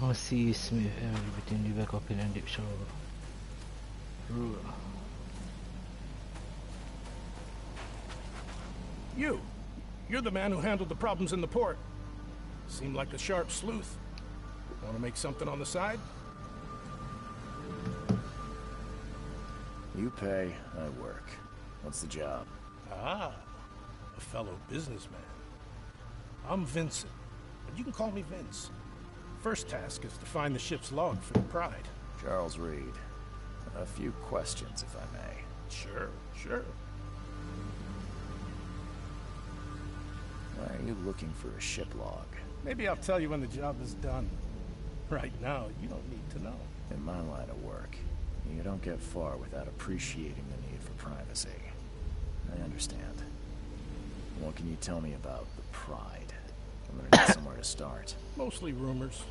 Masih Smith between the back open and deep show. You're the man who handled the problems in the port. Seemed like a sharp sleuth. Want to make something on the side? You pay, I work. What's the job? Ah, a fellow businessman. I'm Vincent, but you can call me Vince. First task is to find the ship's log for the Pride. Charles Reed. A few questions, if I may. Sure. Why are you looking for a ship log? Maybe I'll tell you when the job is done. Right now, you don't need to know. In my line of work, you don't get far without appreciating the need for privacy. I understand. What can you tell me about the Pride? I'm gonna need somewhere to start. Mostly rumors.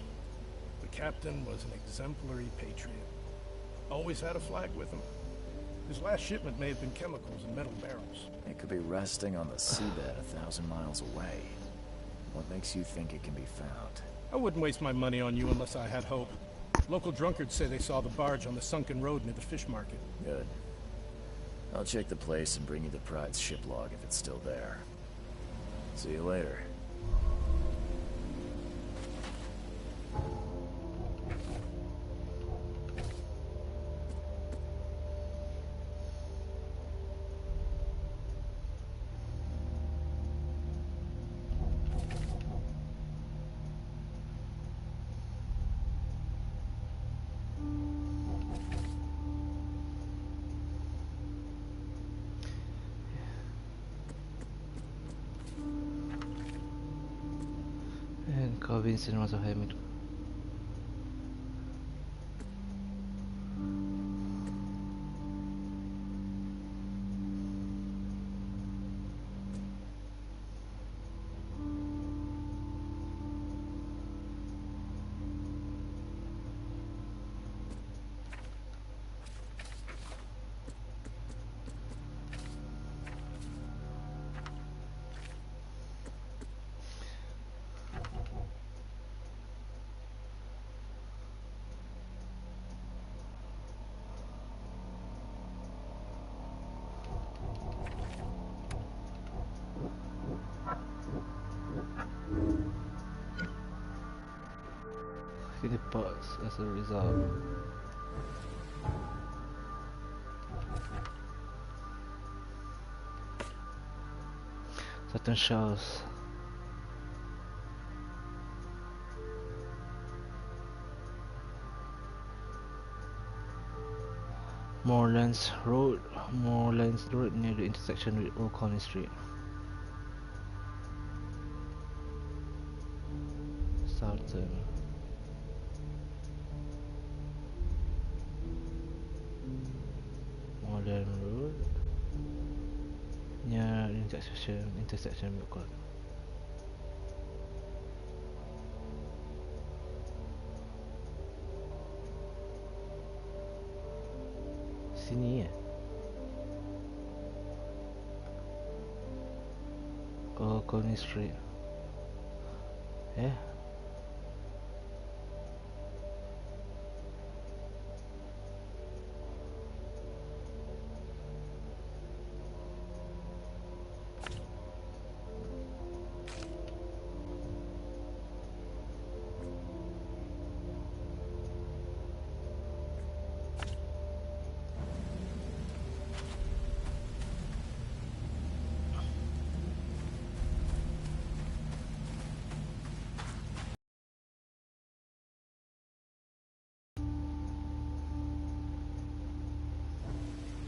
The captain was an exemplary patriot. Always had a flag with him. His last shipment may have been chemicals in metal barrels. It could be resting on the seabed 1,000 miles away. What makes you think it can be found? I wouldn't waste my money on you unless I had hope. Local drunkards say they saw the barge on the sunken road near the fish market. Good. I'll check the place and bring you the Pride's ship log if it's still there. See you later. And Vincent masuk helmet. He departs as a result. Certain shows. Moorlands Road near the intersection with Old Colony Street. Southern. Moorland Road near the intersection with Old Colony. Sini ya? Oh, Colony Street.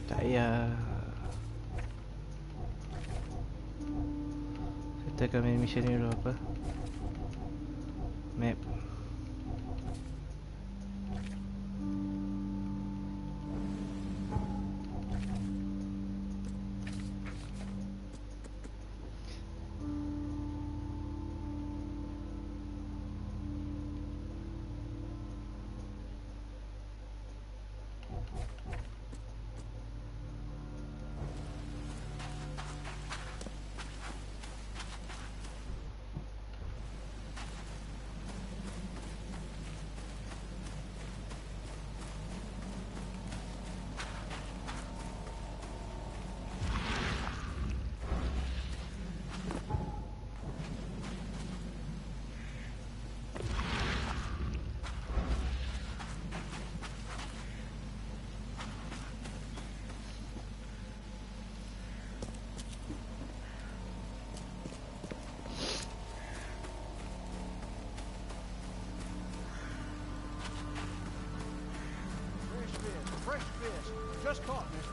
Tak payah. Kita akan main mission ni dulu apa? Map. Fresh fish. Just caught, mister.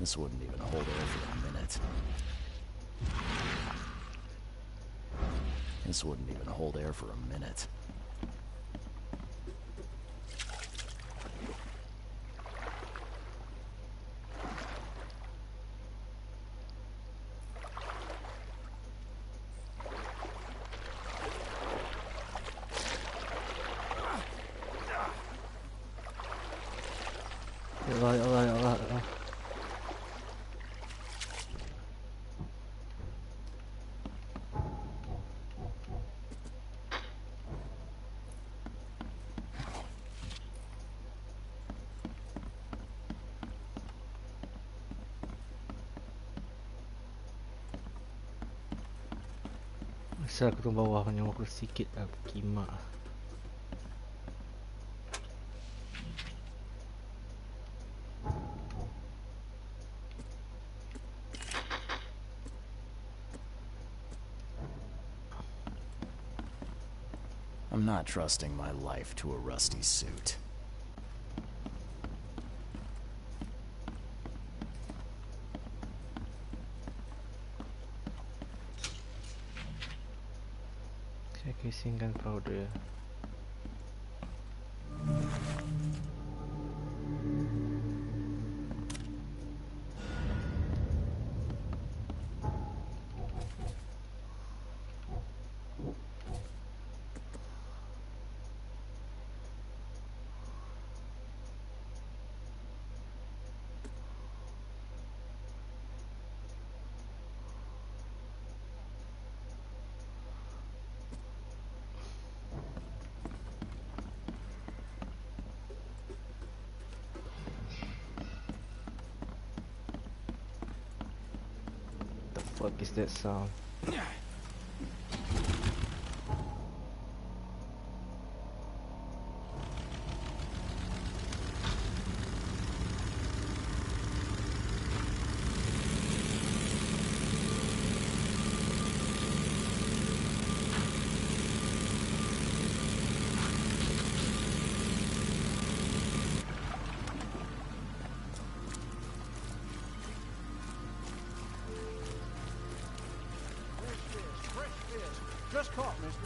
This wouldn't even hold air for a minute. This wouldn't even hold air for a minute. Alright. Asal aku tu bawah punya aku sikit lah kimak. I'm not trusting my life to a rusty suit. Saya casing gunpowder. What is that sound? Just caught, mister.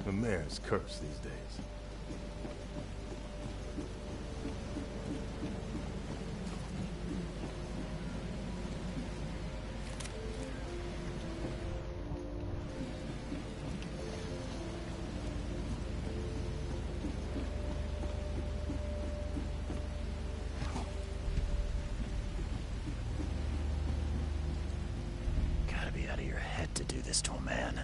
The mayor's cursed these days. to do this to a man.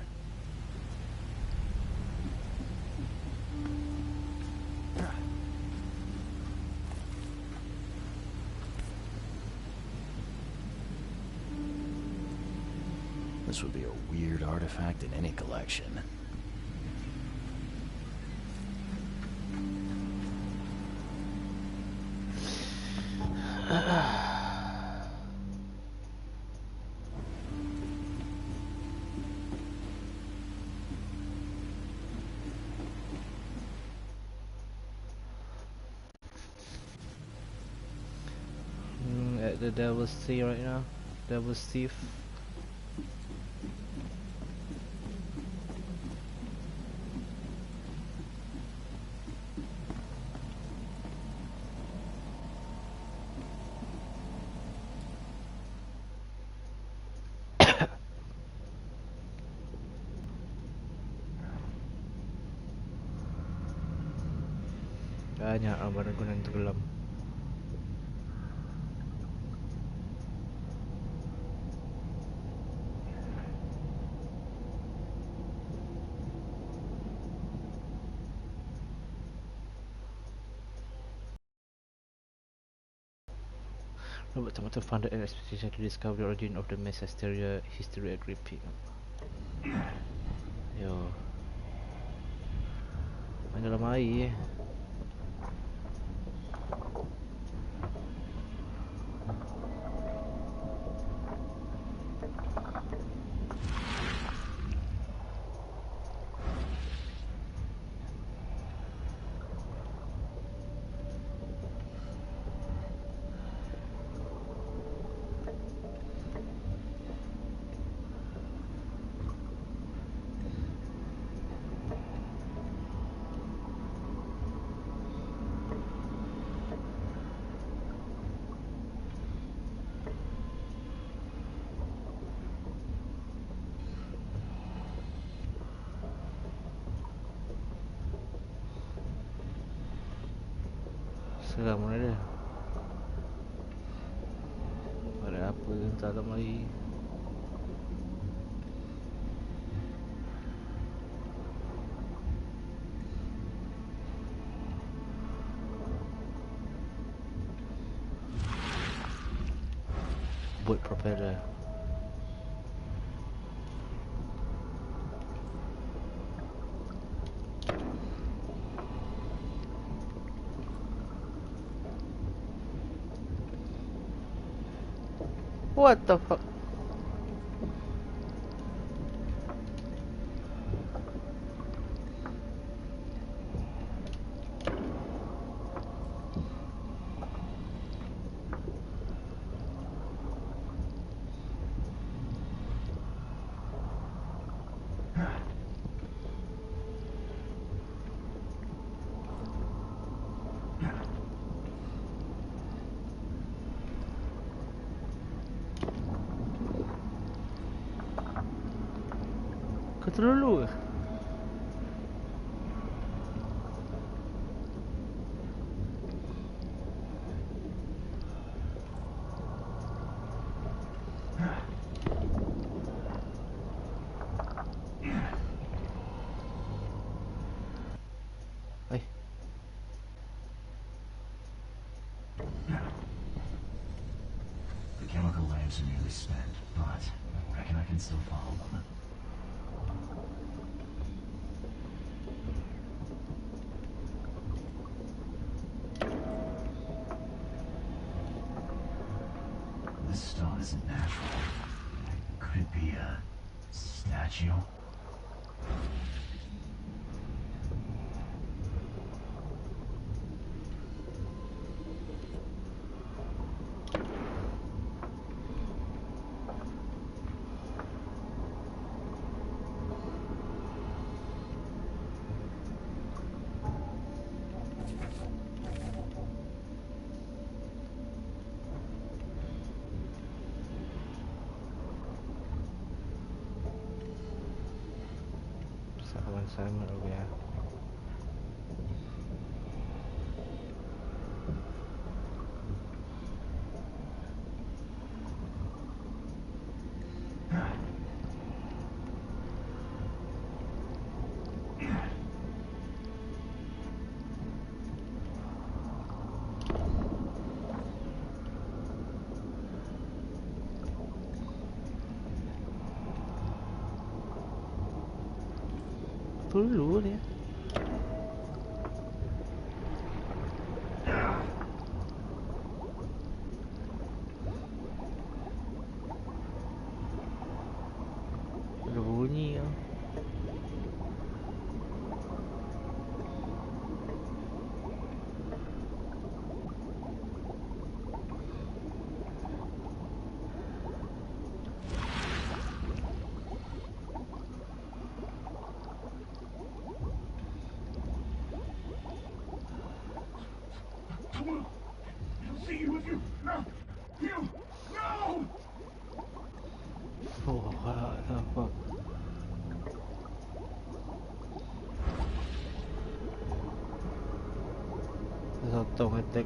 This would be a weird artifact in any collection. At the Devil's Sea right now. Devil's Thief. Banyak barang guna yang tenggelam. Robert Tomato founded an expedition to discover the origin of the mass hysteria at Great Peak. Yo. Main dalam air. Seram mana dia? Ada apa yang tak dalam air? Boat propeller. What the fuck? Kau terlalu ke? Eh. The chemical lamps are nearly spent, but I reckon I can still follow them. This stone isn't natural. Could it be a statue? Sama हो गया. Dulu dia. Ada bunyi ya. Oh, what the fuck? There's a tongue attack.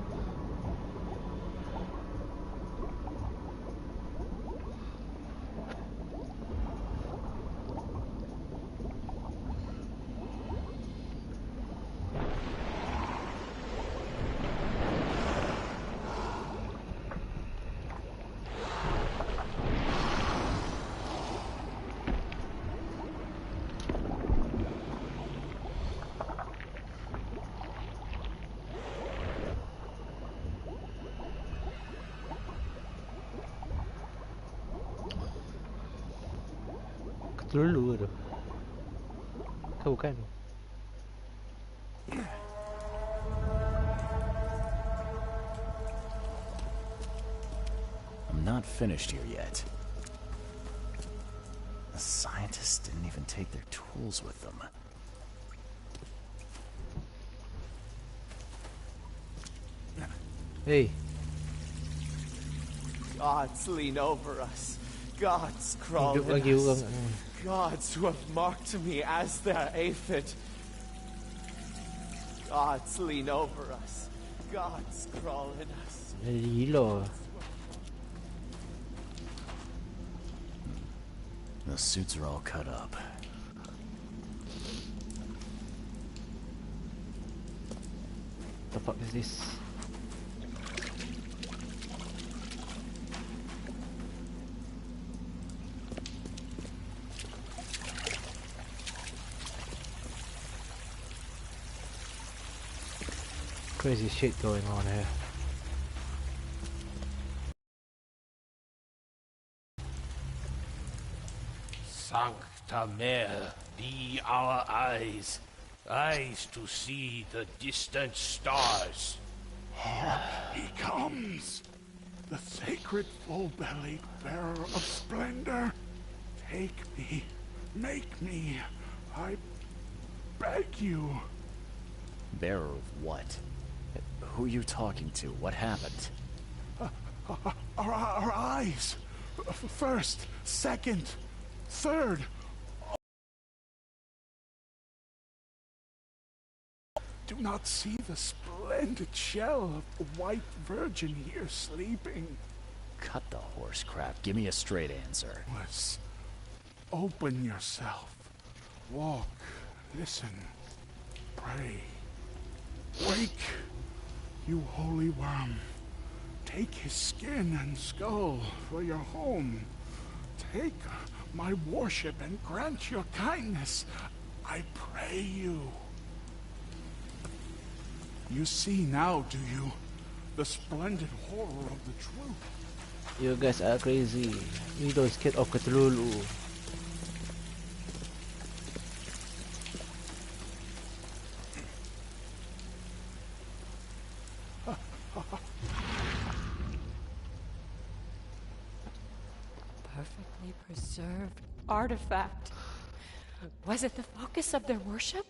Dulu tu. Kau bukan? I'm not finished here yet. The scientists didn't even take their tools with them. Hey. Gods lean over us. Gods crawl Hidup in lagi us. orang. Gods who have marked me as their aphid. Gods lean over us. Gods crawl in us. Jadi gila. The suits are all cut up. The fuck is this? Crazy shit going on here. Sancta Mare, be our eyes, eyes to see the distant stars. He comes, the sacred full-bellied bearer of splendor. Take me, make me, I beg you. Bearer of what? Who are you talking to? What happened? Our eyes. First, second, third. Do not see the splendid shell of the white virgin here sleeping. Cut the horse crap. Give me a straight answer. Let's open yourself. Walk, listen, pray. Wake, you holy worm. Take his skin and skull for your home. Take my worship and grant your kindness. I pray you. You see now, do you? The splendid horror of the truth. You guys are crazy. We don't scared of Cthulhu. Perfectly preserved artifact. Was it the focus of their worship?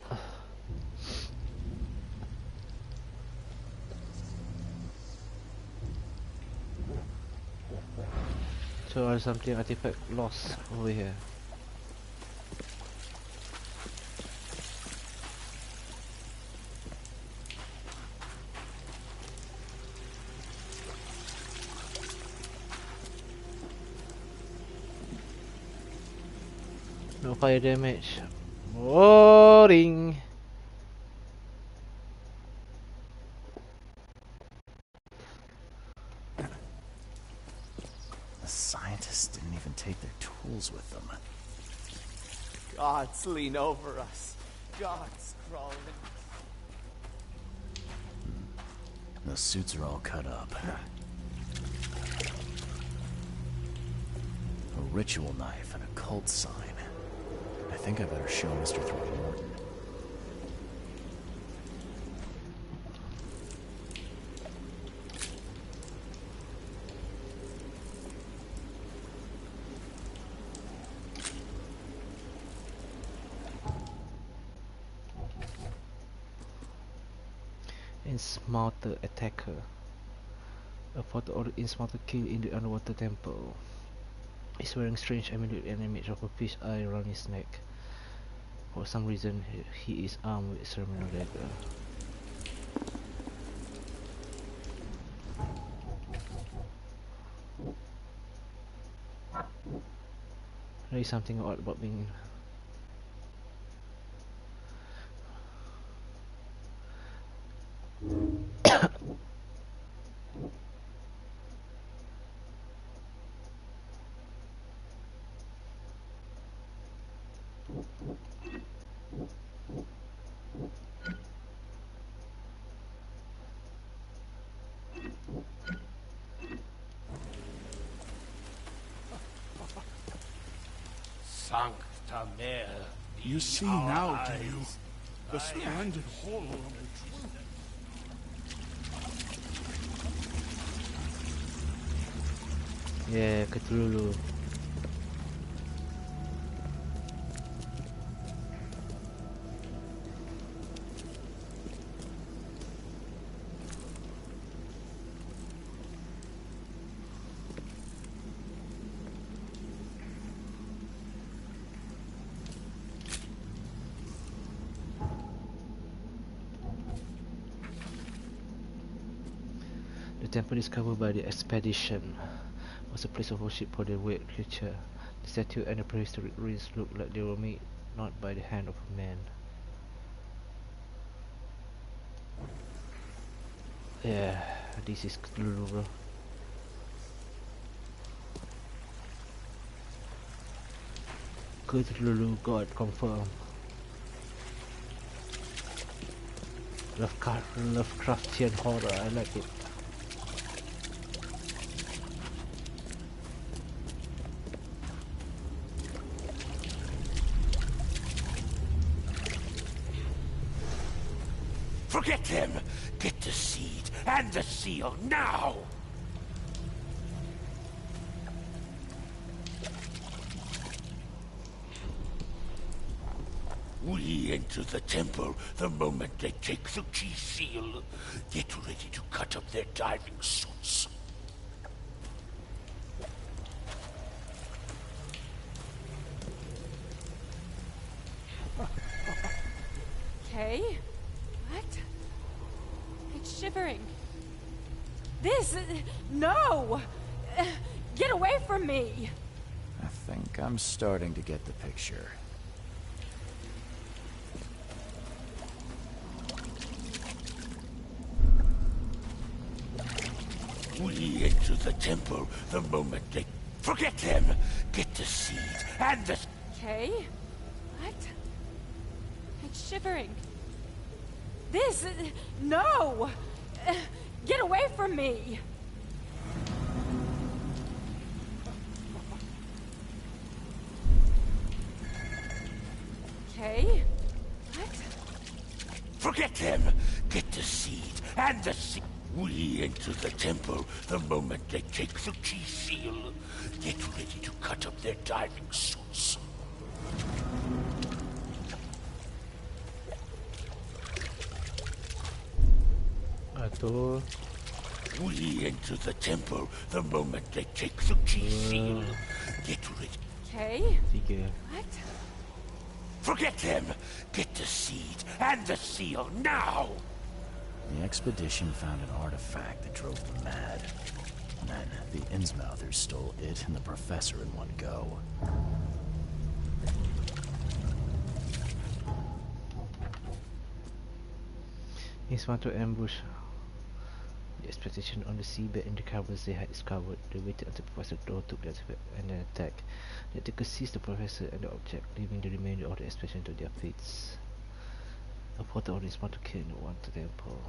So there's something artifact lost over here. No fire damage. Boring. The scientists didn't even take their tools with them. Gods lean over us. God's crawling. The suits are all cut up. A ritual knife and a cult sign. I think I better show Mr. Throckmorton. Insmouter attacker. A photo of the Insmouter killed in the underwater temple. He's wearing strange amulet and image of a fish eye around his neck. For some reason, he is armed with a ceremonial dagger. There is something odd about being Sancta Mare, You see now, do you? The splendid horror of the truth. yeah, Cthulhu. The temple discovered by the expedition was a place of worship for the weird creature. The statue and the prehistoric ruins look like they were made not by the hand of a man. Yeah, this is Cthulhu, bro. Cthulhu God confirmed. Lovecraftian horror, I like it. Forget him! Get the seed and the seal now! We enter the temple the moment they take the key seal. Get ready to cut up their diving suits. Okay. What? It's shivering. This... No! Get away from me! I think I'm starting to get the picture. We enter the temple the moment they... Forget him! Get the seed and the... Okay. What? It's shivering. This... No! Get away from me! Okay. What? Forget him! Get the seed and the seed. We enter the temple the moment they take the key seal. Get ready to cut up their diving suits. Atuh. We enter the temple the moment they take the key seal. Get ready. Okay. 3. What? Forget him! Get the seed and the seal now! The expedition found an artifact that drove them mad. And then the Innsmouthers stole it and the professor in one go. He's want to ambush the expedition on the seabed in the caverns they had discovered. They waited until Professor Doe took the artifact and then attacked. They took seized the professor and the object, leaving the remainder of the expedition to their fates. A portal is smart to kill in the Water Temple.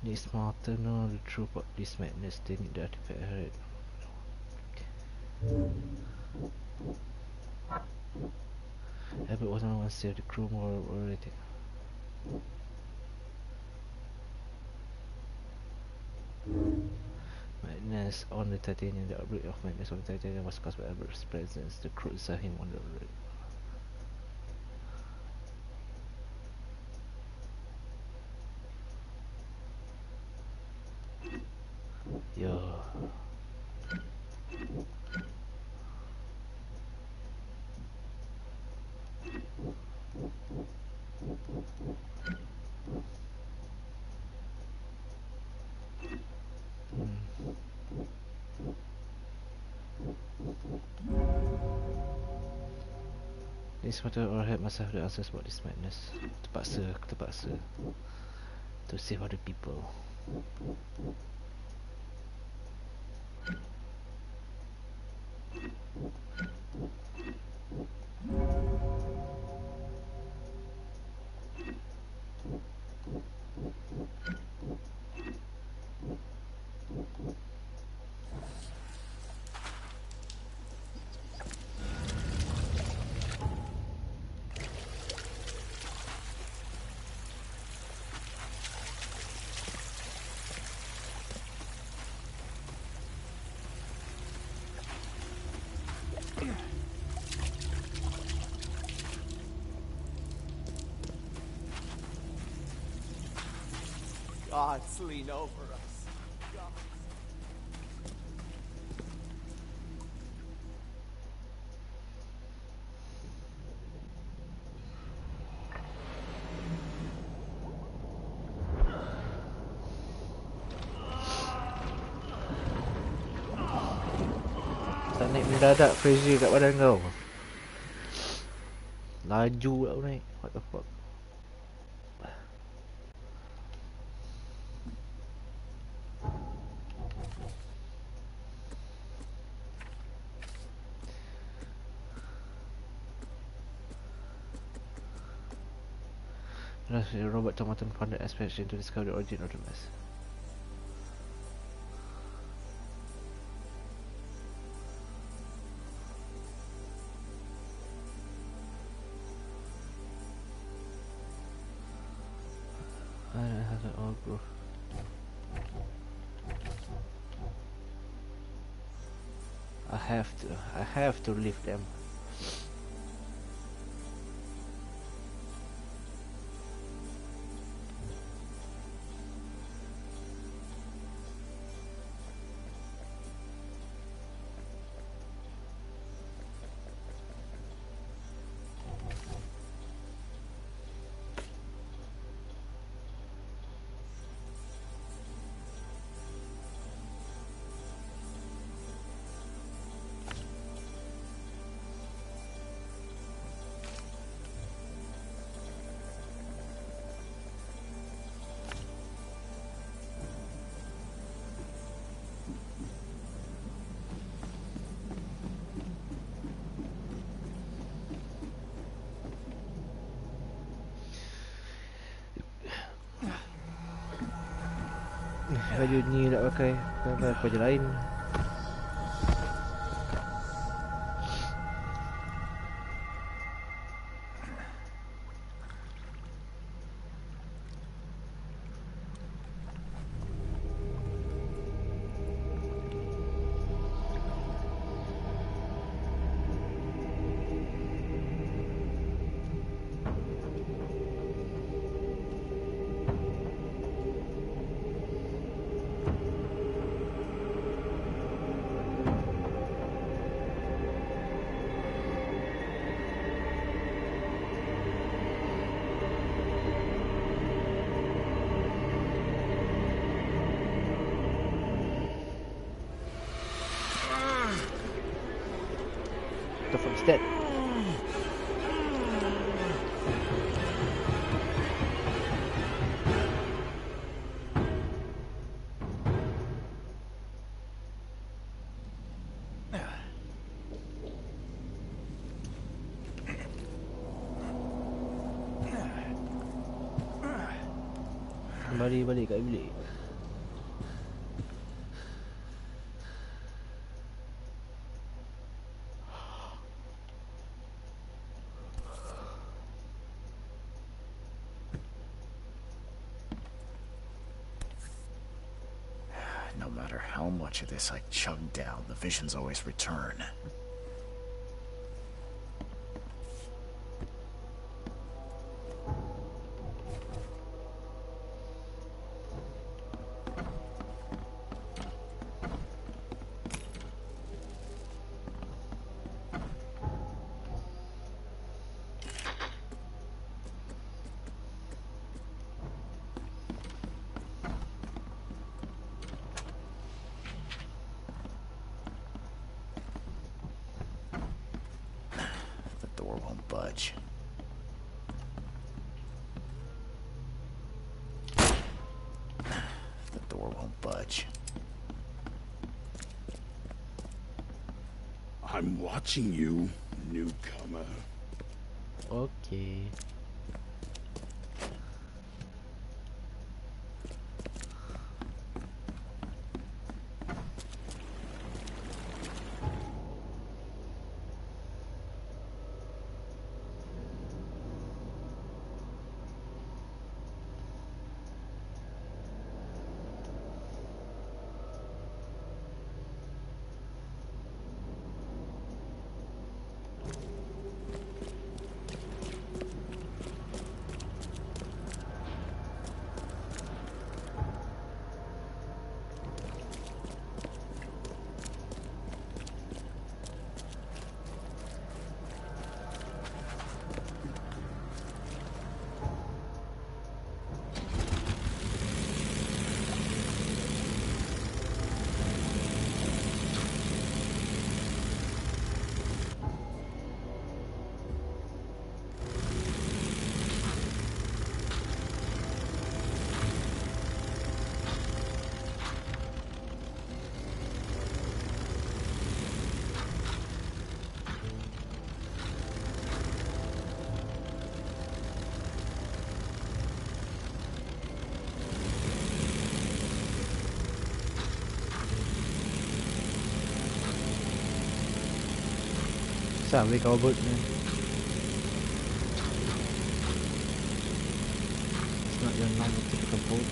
Need smarter know the truth about this madness. They need the artifact ahead. Albert wasn't one save the crew more already. Madness on the Titanium. The outbreak of madness on the Titanium was caused by Albert's presence. The crew saw him on the road. Yo. This matter or help must have the answers about this madness. Terpaksa to save other people. Gods lean over us. Gods. Tak naik mendadak Fraser kat badan kau. Laju lah aku naik. What the fuck. Robert Tomaton founded expedition to discover the origin of the mess. I don't have that all, bro. I have to leave them. Baju ni nak pakai baju lain. The fuck's that? lari balik kat bilik. No matter how much of this I chug down, the visions always return. The door won't budge. The door won't budge. I'm watching you, newcomer. Okay. Sampai kau buat ni. It's not your normal typical boat.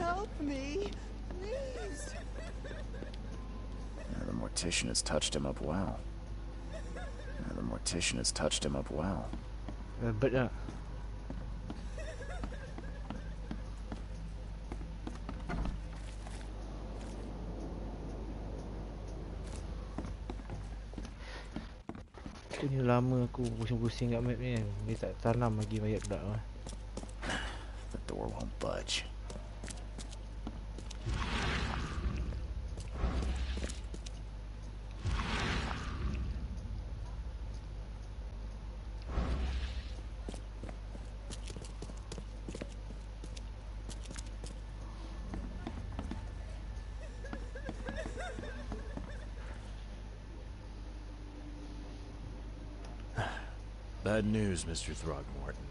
Help me, please. The mortician has touched him up well. The mortician has touched him up well. But ni lama aku pusing-pusing kat map ni kan. Dia tak tanam lagi banyak budak lah. The door won't budge. Bad news, Mr. Throgmorton.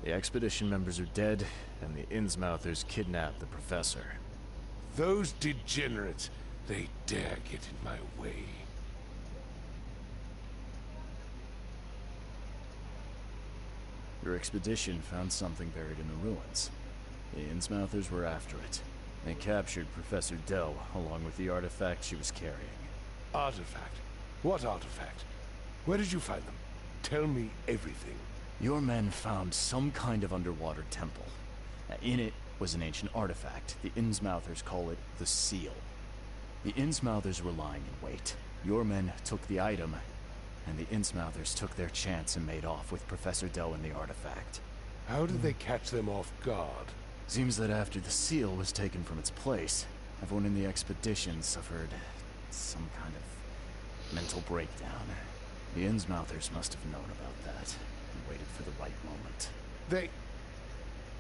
The expedition members are dead, and the Innsmouthers kidnapped the professor. Those degenerates, they dare get in my way. Your expedition found something buried in the ruins. The Innsmouthers were after it. They captured Professor Doe, along with the artifact she was carrying. Artifact? What artifact? Where did you find them? Tell me everything. Your men found some kind of underwater temple. In it was an ancient artifact. The Innsmouthers call it the Seal. The Innsmouthers were lying in wait. Your men took the item, and the Innsmouthers took their chance and made off with Professor Doe and the artifact. How did they catch them off guard? Seems that after the seal was taken from its place, everyone in the expedition suffered some kind of mental breakdown. The Innsmouthers must have known about that and waited for the right moment.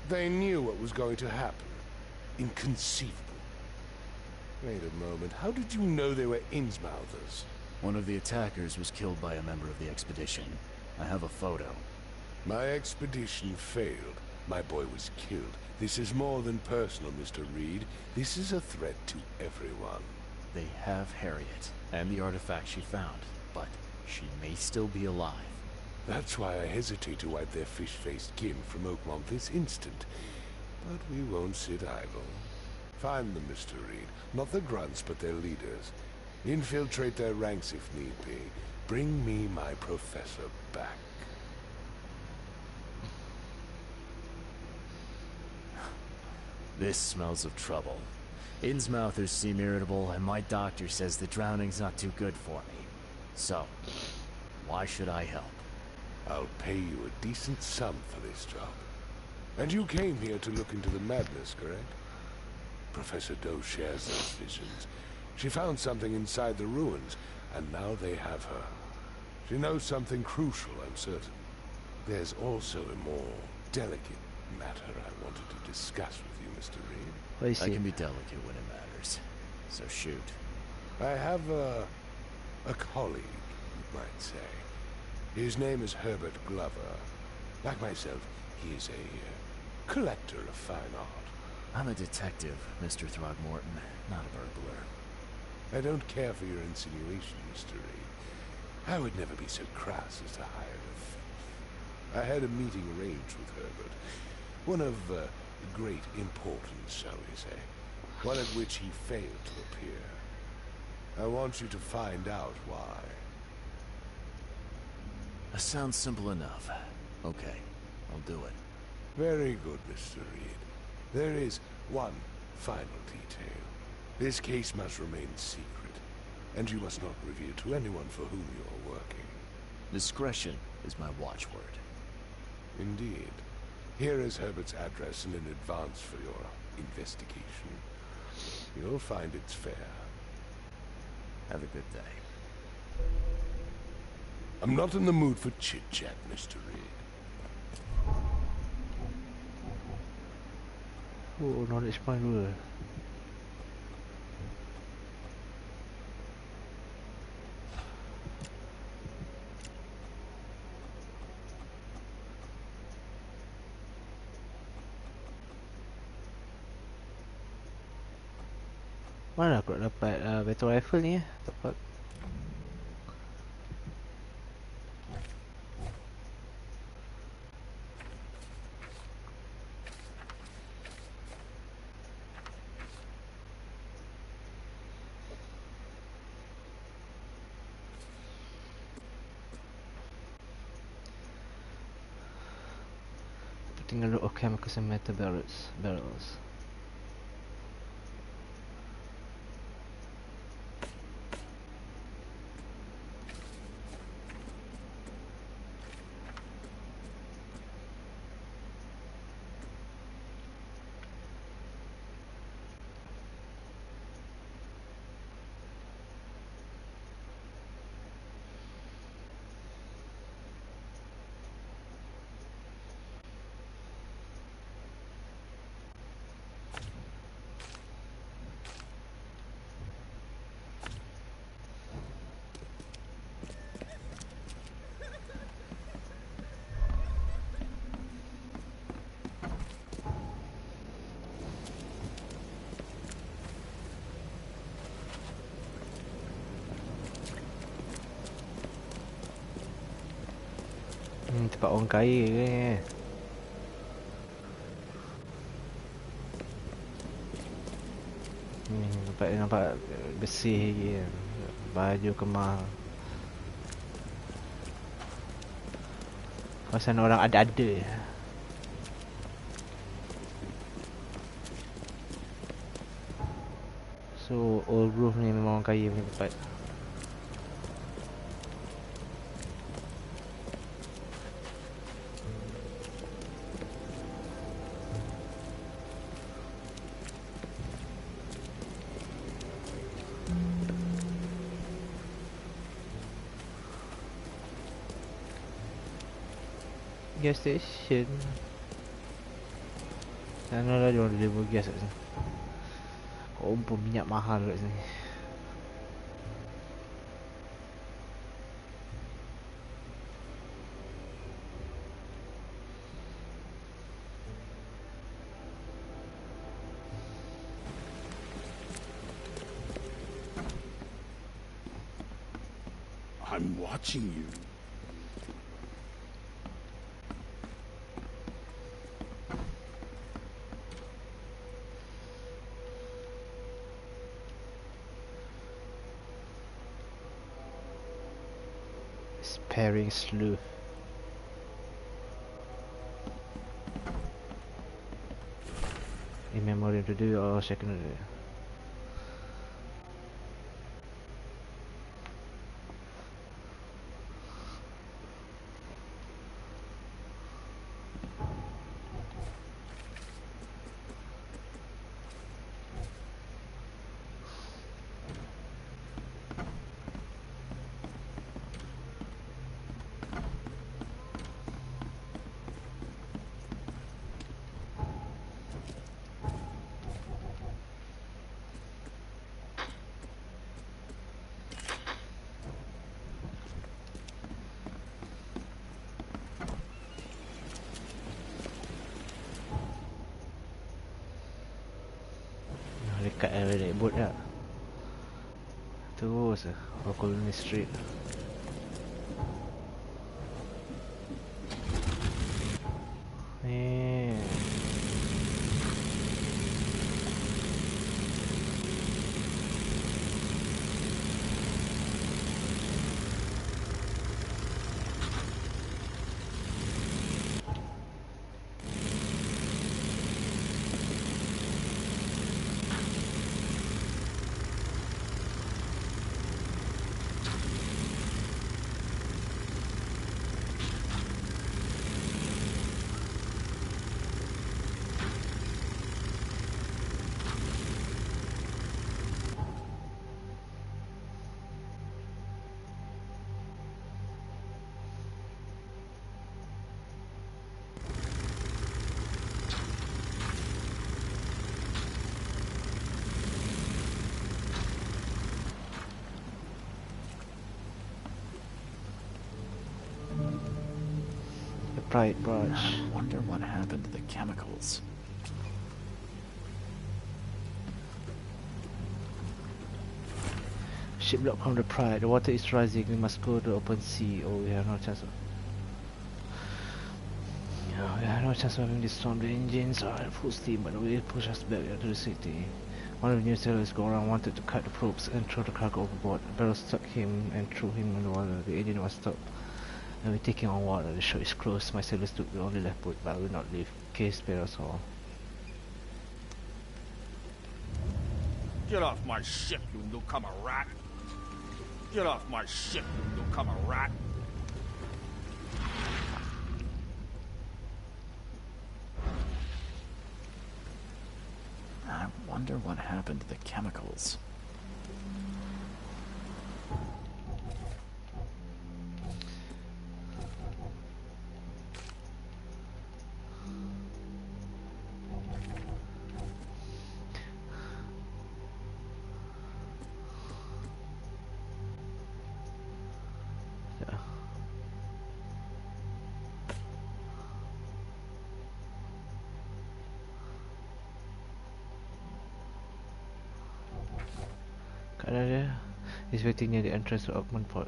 They knew what was going to happen. Inconceivable. Wait a moment, how did you know they were Innsmouthers? One of the attackers was killed by a member of the expedition. I have a photo. My expedition failed. My boy was killed. This is more than personal, Mr. Reed. This is a threat to everyone. They have Harriet and the artifact she found, but she may still be alive. That's why I hesitate to wipe their fish-faced kin from Oakmont this instant. But we won't sit idle. Find them, Mr. Reed. Not the grunts, but their leaders. Infiltrate their ranks if need be. Bring me my professor back. This smells of trouble. Innsmouthers seem irritable, and my doctor says the drowning's not too good for me. So, why should I help? I'll pay you a decent sum for this job. And you came here to look into the madness, correct? Professor Doe shares those visions. She found something inside the ruins, and now they have her. She knows something crucial, I'm certain. There's also a more delicate matter I wanted to discuss with you, Mr. Reed. I can be delicate when it matters. So shoot. I have a colleague, you might say. His name is Herbert Glover. Like myself, he is a collector of fine art. I'm a detective, Mr. Throgmorton, not a burglar. I don't care for your insinuation, Mr. Reed. I would never be so crass as to hire a thief. I had a meeting arranged with Herbert. One of great importance, shall we say. One at which he failed to appear. I want you to find out why. That sounds simple enough. Okay, I'll do it. Very good, Mr. Reed. There is one final detail. This case must remain secret, and you must not reveal to anyone for whom you are working. Discretion is my watchword. Indeed. Here is Herbert's address and in advance for your investigation. You'll find it's fair. Have a good day. I'm not in the mood for chit-chat, Mr. Reed. Oh, knowledge point dulu. Mana aku nak dapat battle rifle ni Tepat. Tinggal load of chemicals and metal barrels. Tempat orang kaya ke. Ni nampak bersih lagi kan. Baju kemas. Kawasan orang ada-ada. So Old Grove ni memang orang kaya punya tempat. Gas station. Sana lah dia orang deliver gas kat sini. Kompon minyak mahal kat sini. I'm watching you. Sparing sleuth. In memory to do or secondary. Dekat naik boat tak? Terus lah Colony Street. Ni Pride Barge. I wonder what happened to the chemicals. Ship block from the Pride. The water is rising. We must go to open sea. Oh, we have no chance of... Yeah, we have no chance of having this storm. The engines are at full steam, but will push us back into the city. One of the new sailors go around wanted to cut the ropes and throw the cargo overboard. The barrel struck him and threw him in the water. The engine was stopped. And we're taking on water. The shore is closed. My sailors took the only left boat, but I will not leave. Case spare us all. Get off my ship, you newcomer rat! Get off my ship, you newcomer rat! I wonder what happened to the chemicals. Dia is waiting near the entrance to Oakman Port.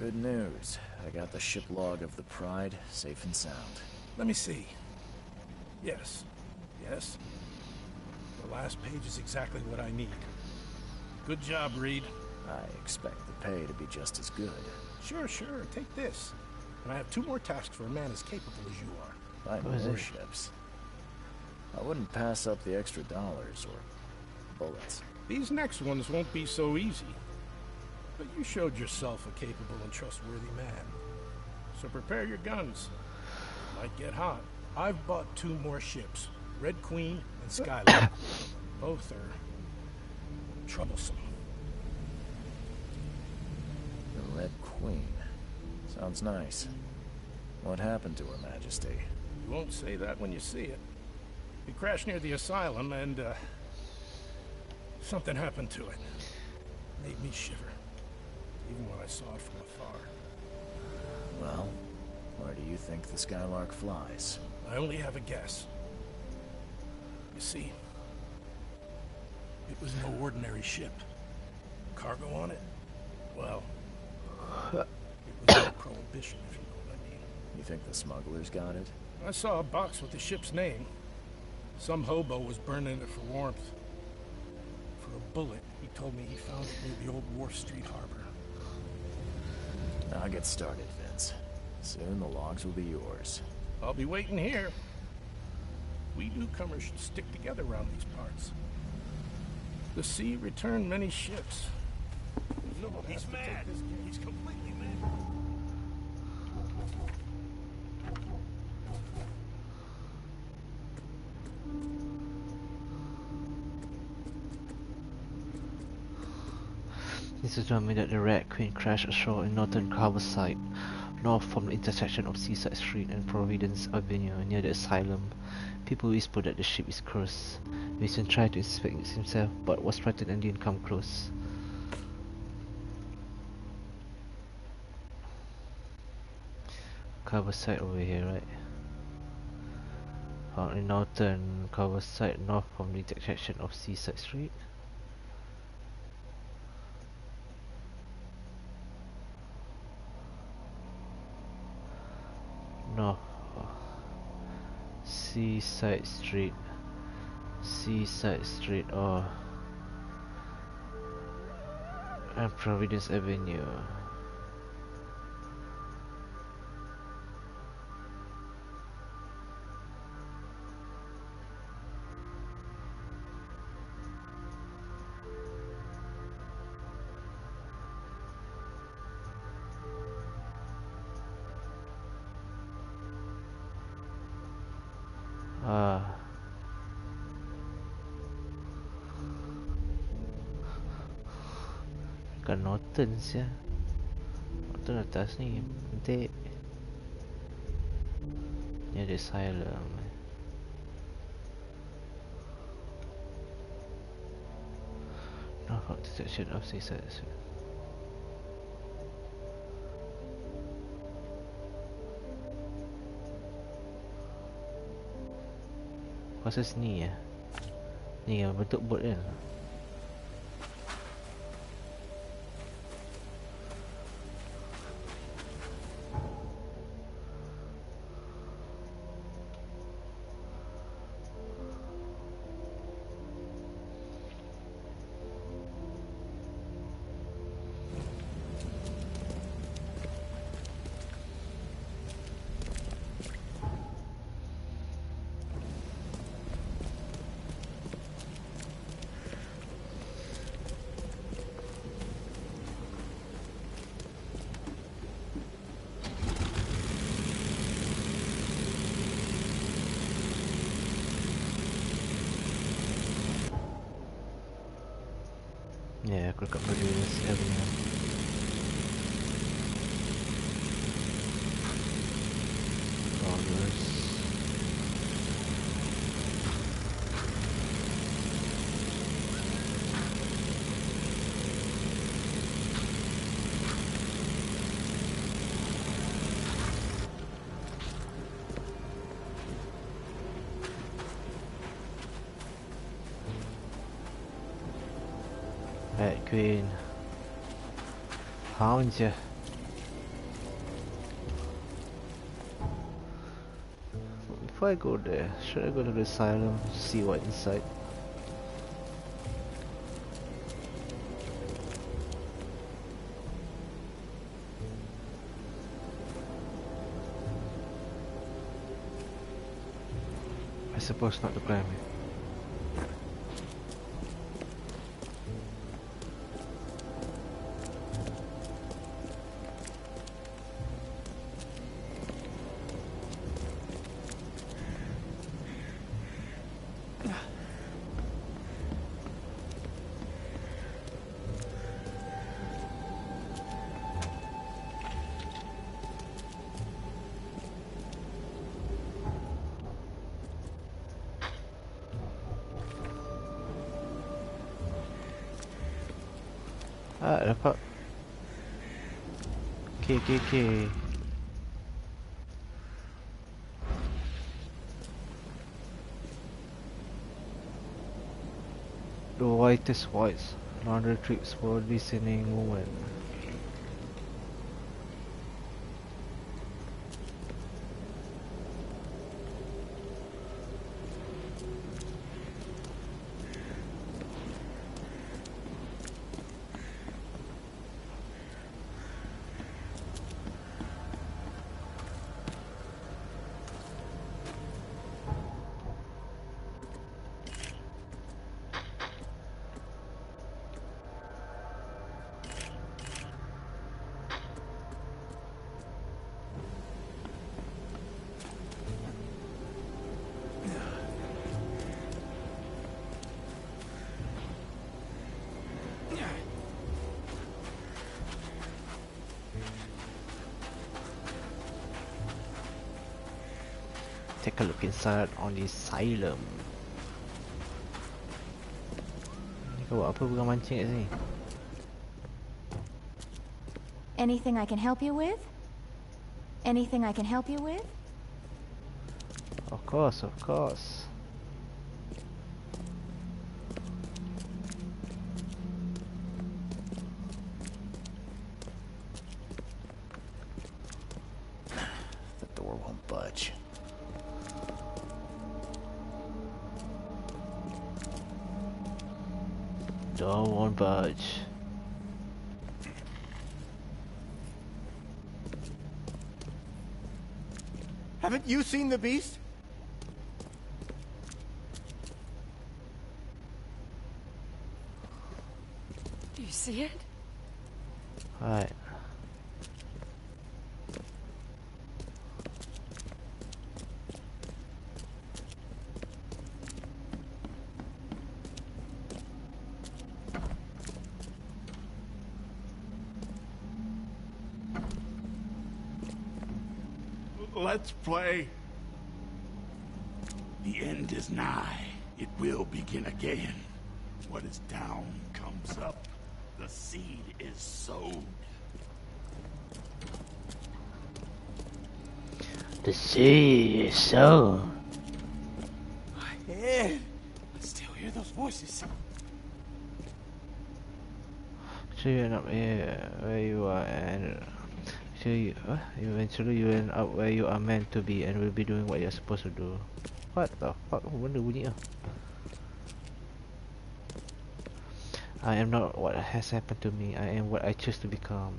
Good news. I got the ship log of the Pride, safe and sound. Let me see. Yes. Yes. The last page is exactly what I need. Good job, Reed. I expect the pay to be just as good. Sure. Take this. And I have 2 more tasks for a man as capable as you are. Buy more ships. I wouldn't pass up the extra dollars or bullets. These next ones won't be so easy. But you showed yourself a capable and trustworthy man. So prepare your guns. Might get hot. I've bought 2 more ships. Red Queen and Skylark. Both are troublesome. The Red Queen. Sounds nice. What happened to Her Majesty? You won't say that when you see it. It crashed near the asylum and, something happened to it. Made me shiver. Even when I saw it from afar. Well, where do you think the Skylark flies? I only have a guess. You see, it was no ordinary ship. Cargo on it? Well, it was no prohibition, if you know what I mean. You think the smugglers got it? I saw a box with the ship's name. Some hobo was burning it for warmth. For a bullet, he told me he found it near the old Wharf Street harbor. I'll get started, Vince. Soon the logs will be yours. I'll be waiting here. We newcomers should stick together around these parts. The sea returned many ships. No, he's mad. He's completely mad. This is when that the Red Queen crashed ashore in northern Harborside, north from the intersection of Seaside Street and Providence Avenue near the asylum. People whispered that the ship is cursed. Mason tried to inspect it himself, but was frightened and didn't come close. Harborside over here, right? Found in northern Harborside, north from the intersection of Seaside Street. No. Seaside Street. Or and Providence Avenue. Kat Norton sia. Norton atas ni penting. Ni ada asylum. North of intersection of Seaside Street. Pasal sini ya. Ni yang bentuk bot kan. Ya, aku dekat Providence Avenue. Dollars. Red Queen. Found you. before I go there, should I go to the asylum to see what's inside? I suppose not to climb it. Ah, dapat. Okay. The whitest whites. Laundry trips for listening woman. Take a look inside on the asylum. Ni kau buat apa pegang mancing kat sini? Anything I can help you with? Anything I can help you with? Of course. The door won't budge. Door won't budge. Haven't you seen the beast? Do you see it? Right. Let's play. The end is nigh. It will begin again. What is down comes up. The seed is sowed. The sea is so. My head. I still hear those voices. So you end up here where you are, and so eventually you end up where you are meant to be and will be doing what you're supposed to do. What the fuck? Benda bunyi ah. I am not what has happened to me. I am what I choose to become.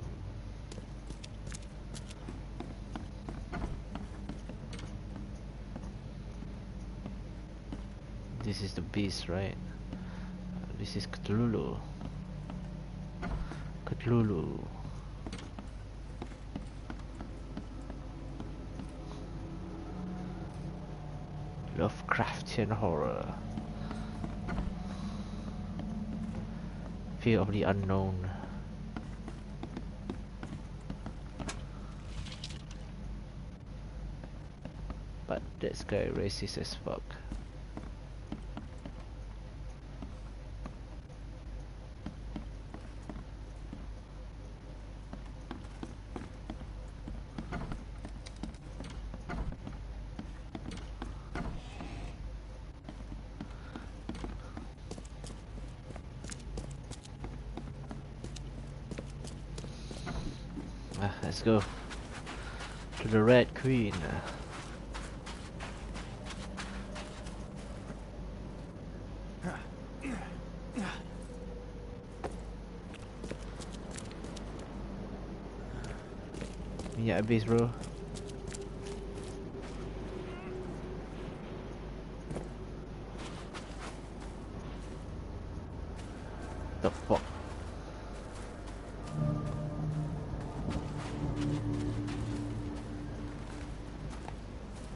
This is the beast, right? This is Cthulhu. Lovecraftian horror. Fear of the unknown. But this guy racist as fuck. Let's go to the Red Queen. Minyak habis bro. The fuck.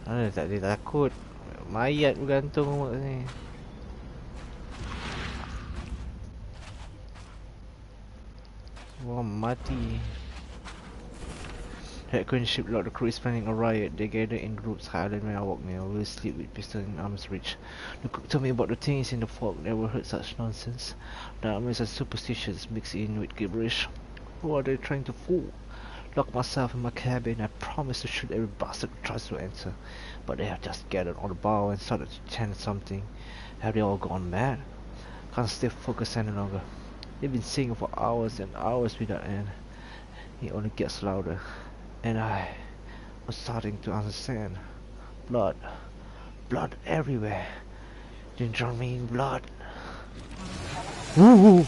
Tak ada takut. Mayat bergantung kat sini. Wah mati. Headquarters ship lot, the crew is planning a riot. They gather in groups, hiding when I walk near. We'll sleep with pistol in arm's reach. The cook told me about the things in the fog. Never heard such nonsense. Nightmares and superstitions mixed in with gibberish. Who are they trying to fool? Lock myself in my cabin. I promised to shoot every bastard who tries to enter. But they have just gathered on the bow and started to chant something. Have they all gone mad? Can't stay focused any longer. They've been singing for hours and hours without end. It only gets louder. And I was starting to understand. Blood. Blood everywhere. They drown me in blood. Woo!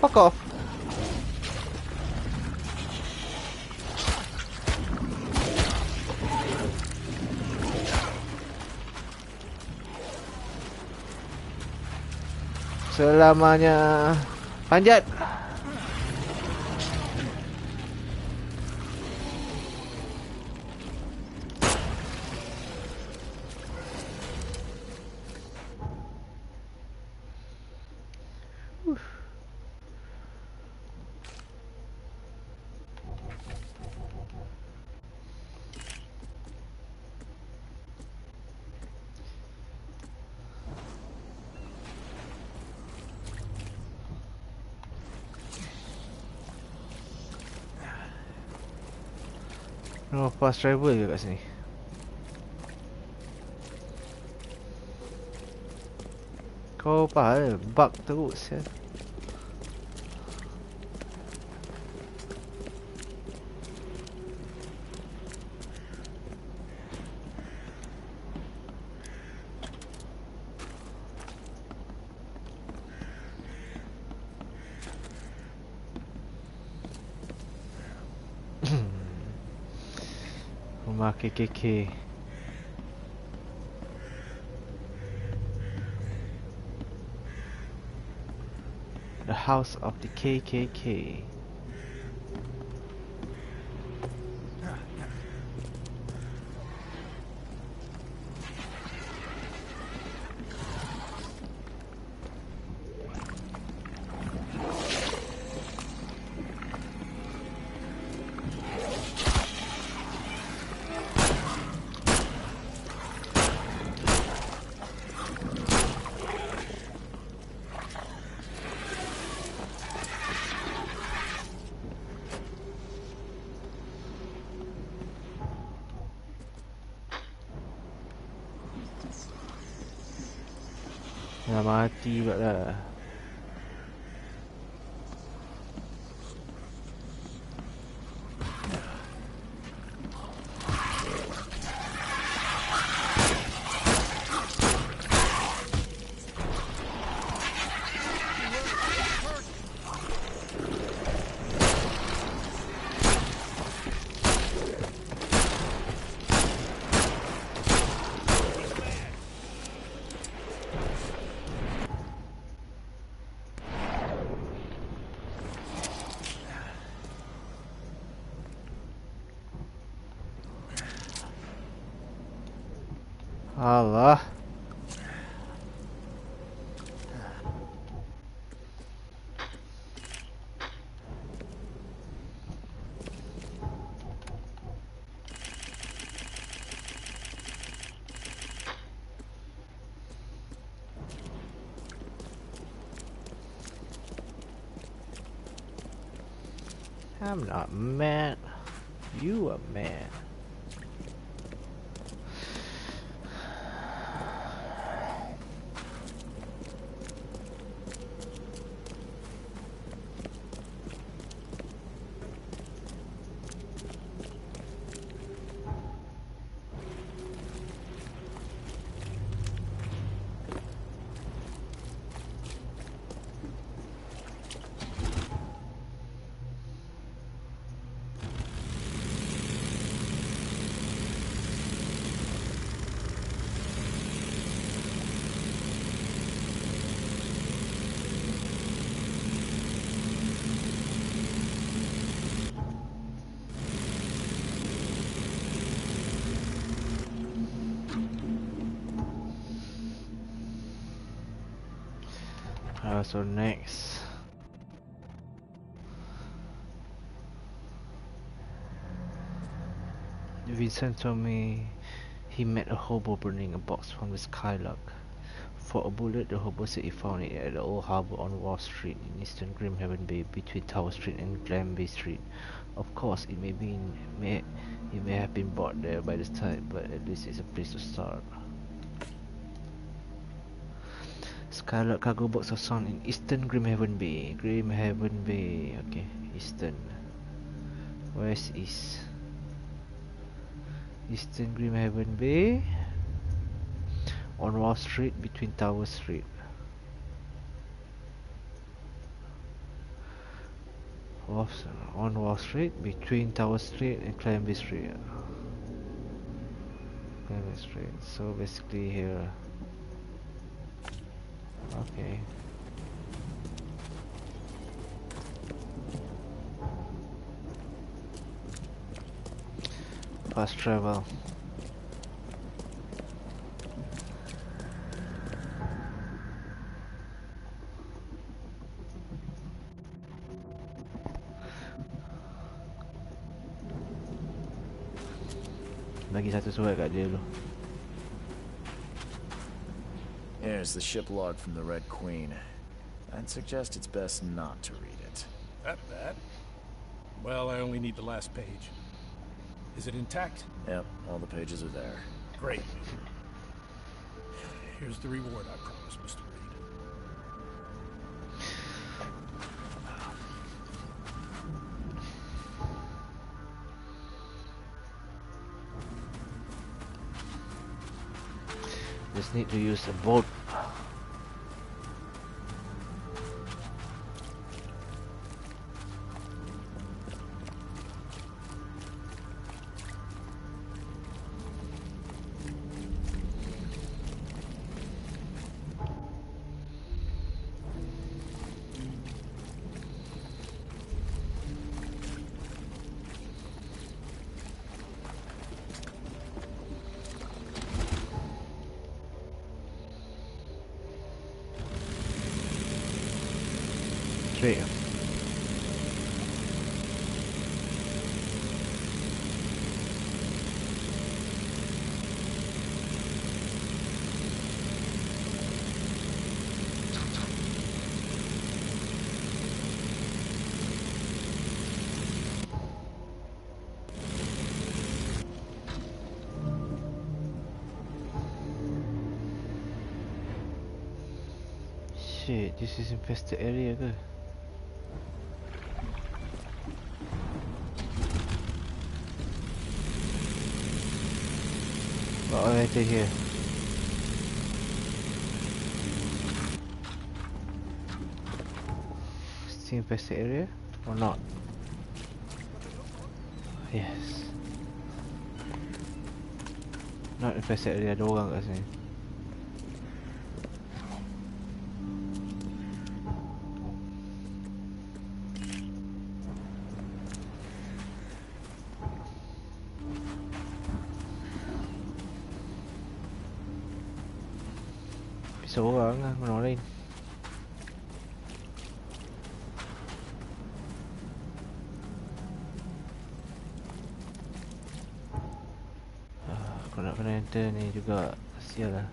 Fuck off. Selamanya. Panjat. Oh, fast travel ke kat sini? Kau apa? Bug terus ya. Rumah KKK. The house of the KKK. Dah mati pula dah. Allah. I'm not mad. You are mad. So next, Vincent told me he met a hobo burning a box from the Skylark. For a bullet, the hobo said he found it at the old harbor on Wall Street in eastern Grimhaven Bay between Tower Street and Glenby Street. Of course, it may have been bought there by the tide, but at least it's a place to start. Skylark cargo box was found in eastern Grimhaven Bay. Grimhaven Bay, okay, eastern. Where's east? Eastern Grimhaven Bay. On Wall Street between Tower Street. On Wall Street between Tower Street and Glenby Street. Glenby Street. So basically here. Okay. Fast travel. Bagi satu surat kat dia dulu. Here's the ship log from the Red Queen. I'd suggest it's best not to read it. That bad? Well, I only need the last page. Is it intact? Yep, all the pages are there. Great. Here's the reward I promised, Mr. Reed. Just need to use a boat. Straight. Shit, this is infested area ke? What are they here? Still infested area or not? Yes. Not infested area, ada orang kat sini. Seorang lah, mana orang lain. Aku nak kena enter ni juga. Sial lah.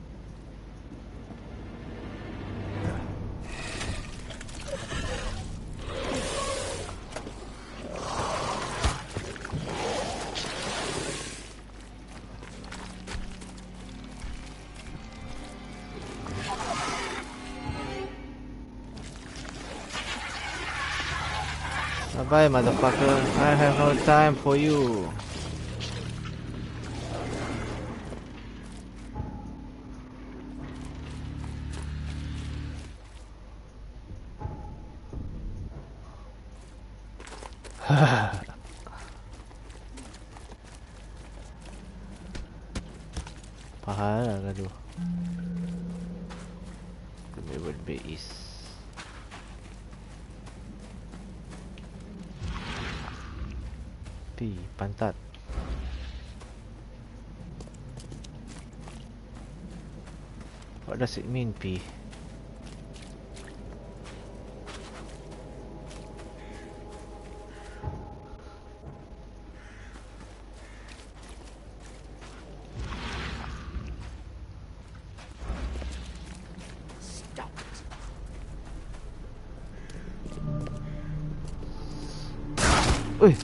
Bye, motherfucker. I have no time for you. Pahala lah tu. Commitment base. P, pantat. What does it mean, P? Ui.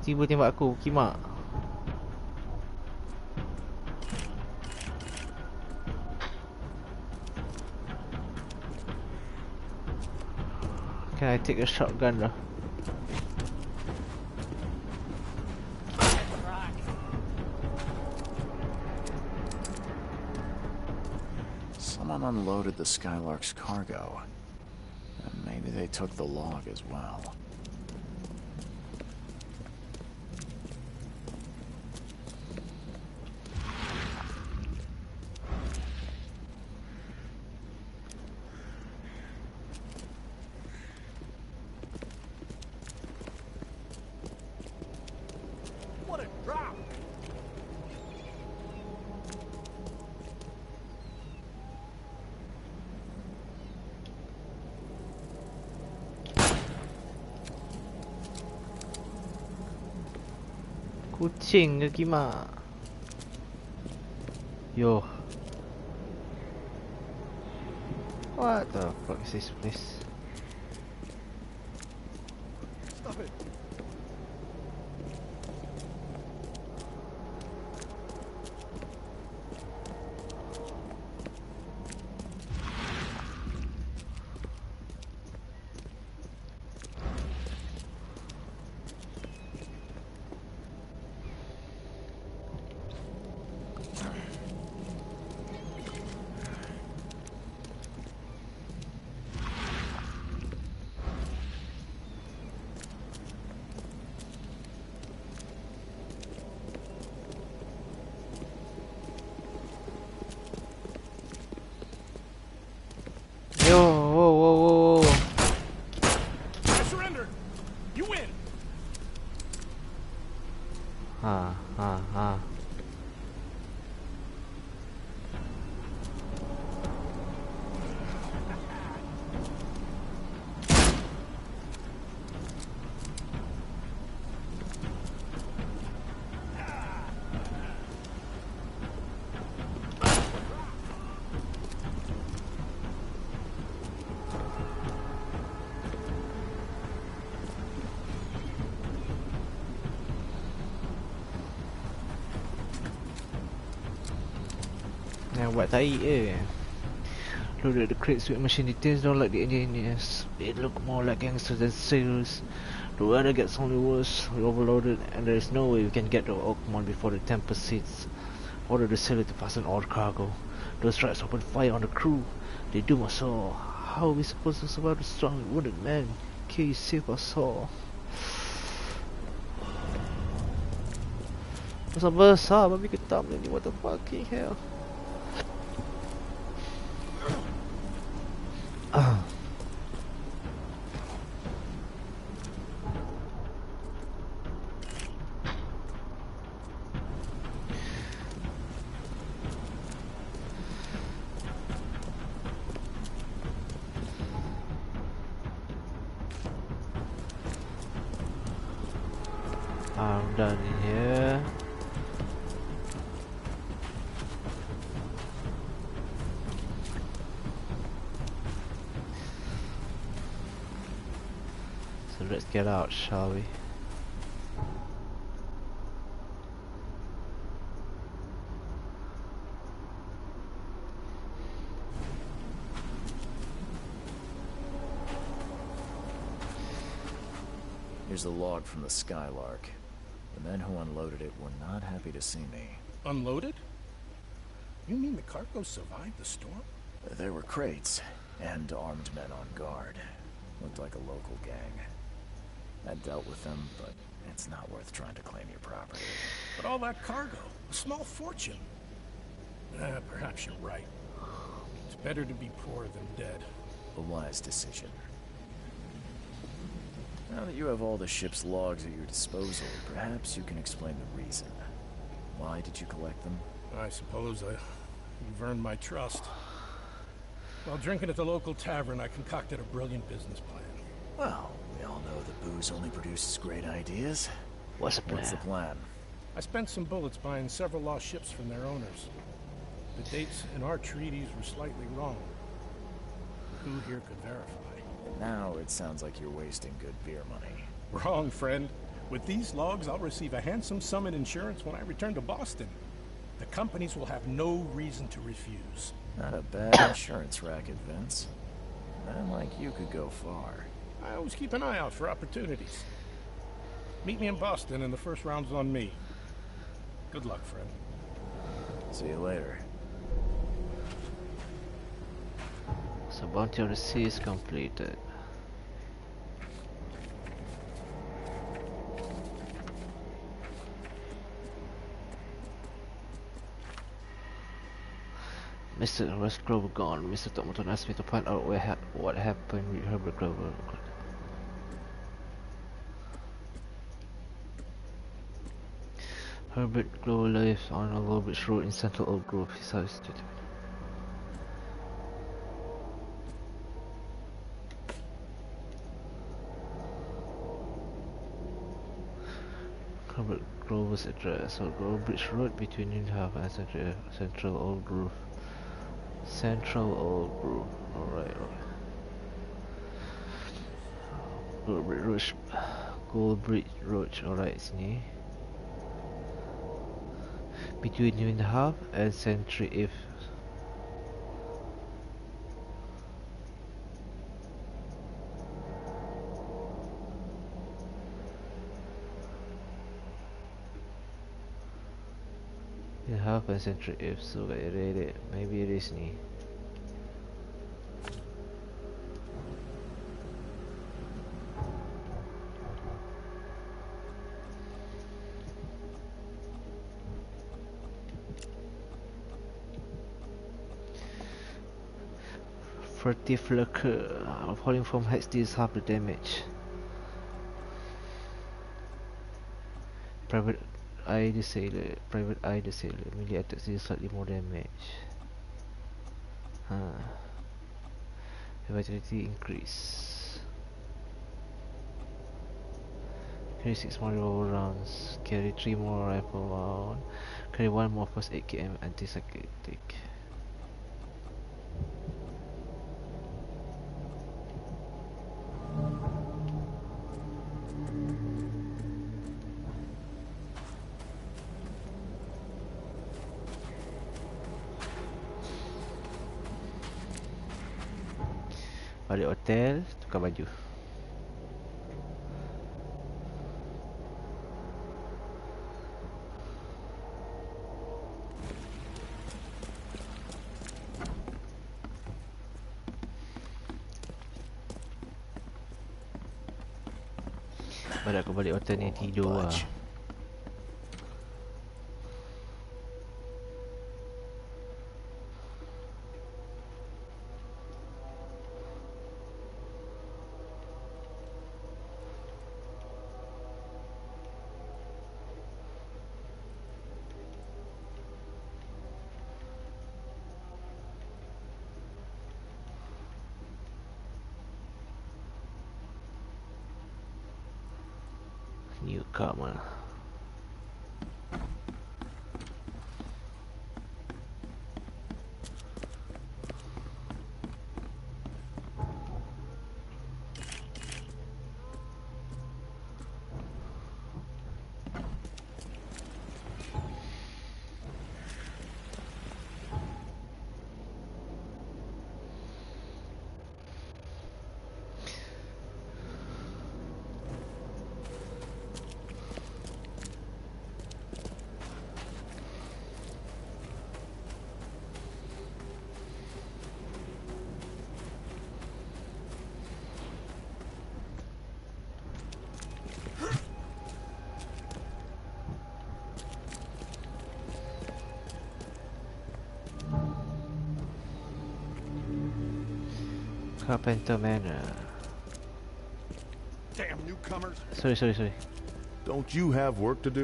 Tiba tembak aku, kimak. Can I take a shotgun lah? Someone unloaded the Skylark's cargo. And maybe they took the log as well. What a drop! Kucing ke kimak? Yo. What the fuck is this place? Stop it! Yo, whoa, whoa, whoa, whoa. I surrender! You win! Ha. Yang buat tai loaded the crates with machine details, don't like the engineers. They look more like gangsters than sailors. The weather gets only worse. We're overloaded and there is no way we can get to Oakmont before the tempest hits. Order the sailor to fasten all cargo. Those rats open fire on the crew. They doom us all. How are we supposed to survive the strong and wounded men? Can you save us all? Masa besar babi ketam ni, what the fucking hell? I'm done in here. So let's get out, shall we? Here's the log from the Skylark. The men who unloaded it were not happy to see me. Unloaded? You mean the cargo survived the storm? There were crates and armed men on guard. Looked like a local gang. I dealt with them, but it's not worth trying to claim your property. But all that cargo, a small fortune. Perhaps you're right. It's better to be poor than dead. A wise decision. Now that you have all the ship's logs at your disposal, perhaps you can explain the reason. Why did you collect them? I suppose you've earned my trust. While drinking at the local tavern, I concocted a brilliant business plan. Well, we all know that booze only produces great ideas. What's the plan? What's the plan? I spent some bullets buying several lost ships from their owners. The dates in our treaties were slightly wrong. Who here could verify? Now it sounds like you're wasting good beer money. Wrong, friend. With these logs, I'll receive a handsome sum in insurance when I return to Boston. The companies will have no reason to refuse. Not a bad insurance racket, Vince. A man like you could go far. I always keep an eye out for opportunities. Meet me in Boston and the first round's on me. Good luck, friend. See you later. So Bounty of the Sea is completed. Mr. West Grover gone. Mr. Tomaton asked me to find out what happened with Herbert Grover. Herbert Grover lives on a low bridge road in Central Oak Grove. His house is situated. Herbert Grover's address: Oak Grove Bridge Road between Newham and Central Oak Grove. Central Oak Grove. Alright. Goldbridge Road. Alright, sini. Between Newham and Century Ave. Newham and Century Ave. So maybe it is ni. Furtive lurker. Falling from heights deals half the damage. Private Eye the Sailor. Melee attacks deal slightly more damage. Vitality increase. Carry 6 more revolver rounds. Carry 3 more rifle rounds. Carry 1 more first 8 km antipsychotic. Balik hotel, tukar baju. Pada aku balik hotel ni tidur lah. Newcomer. Carpenter Manor. Damn newcomers. Sorry. Don't you have work to do?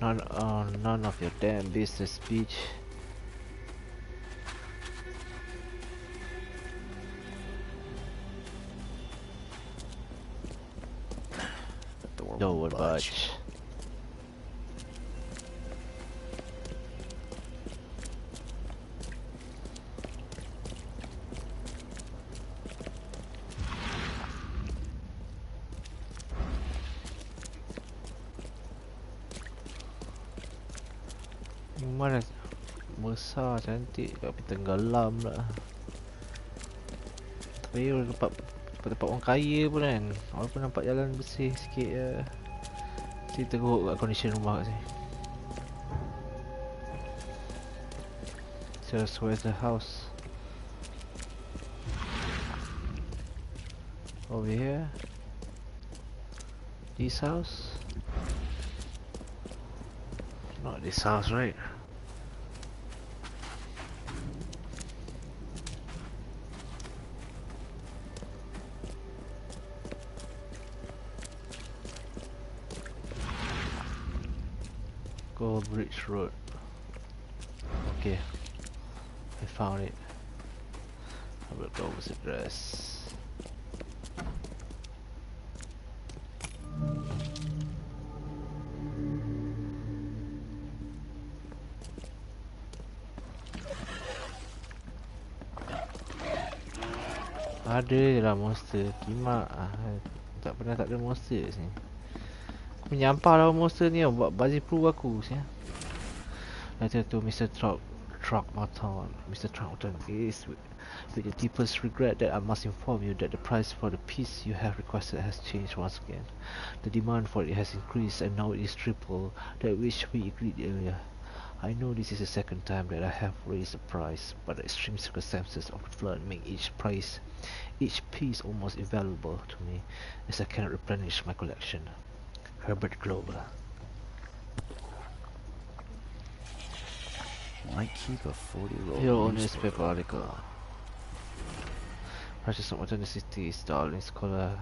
None of your damn business, bitch. The door No won't one budge. Mana besar cantik tapi tenggelam lah. Tapi tempat orang kaya pun kan. Walaupun nampak jalan bersih sikit je. Mesti teruk kat condition rumah kat sini. So where's the house? Over here. This house? Not this house, right? Gold Bridge Road. Okay, I found it. I will go with the address. Ada je lah monster, kimak. Tak pernah tak ada monster kat sini. Aku menyampah lawan monster ni buat bazir pro aku sih. Letter to Mr. Throckmorton. Mr. Throckmorton, it is with the deepest regret that I must inform you that the price for the piece you have requested has changed once again. The demand for it has increased and now it is triple that which we agreed earlier. I know this is the second time that I have raised the price, but the extreme circumstances of the flood make each piece almost invaluable to me, as I cannot replenish my collection. Herbert Glover. Why keep a 40-year-old Your newspaper article. Purchase of Modern City Starling Scholar.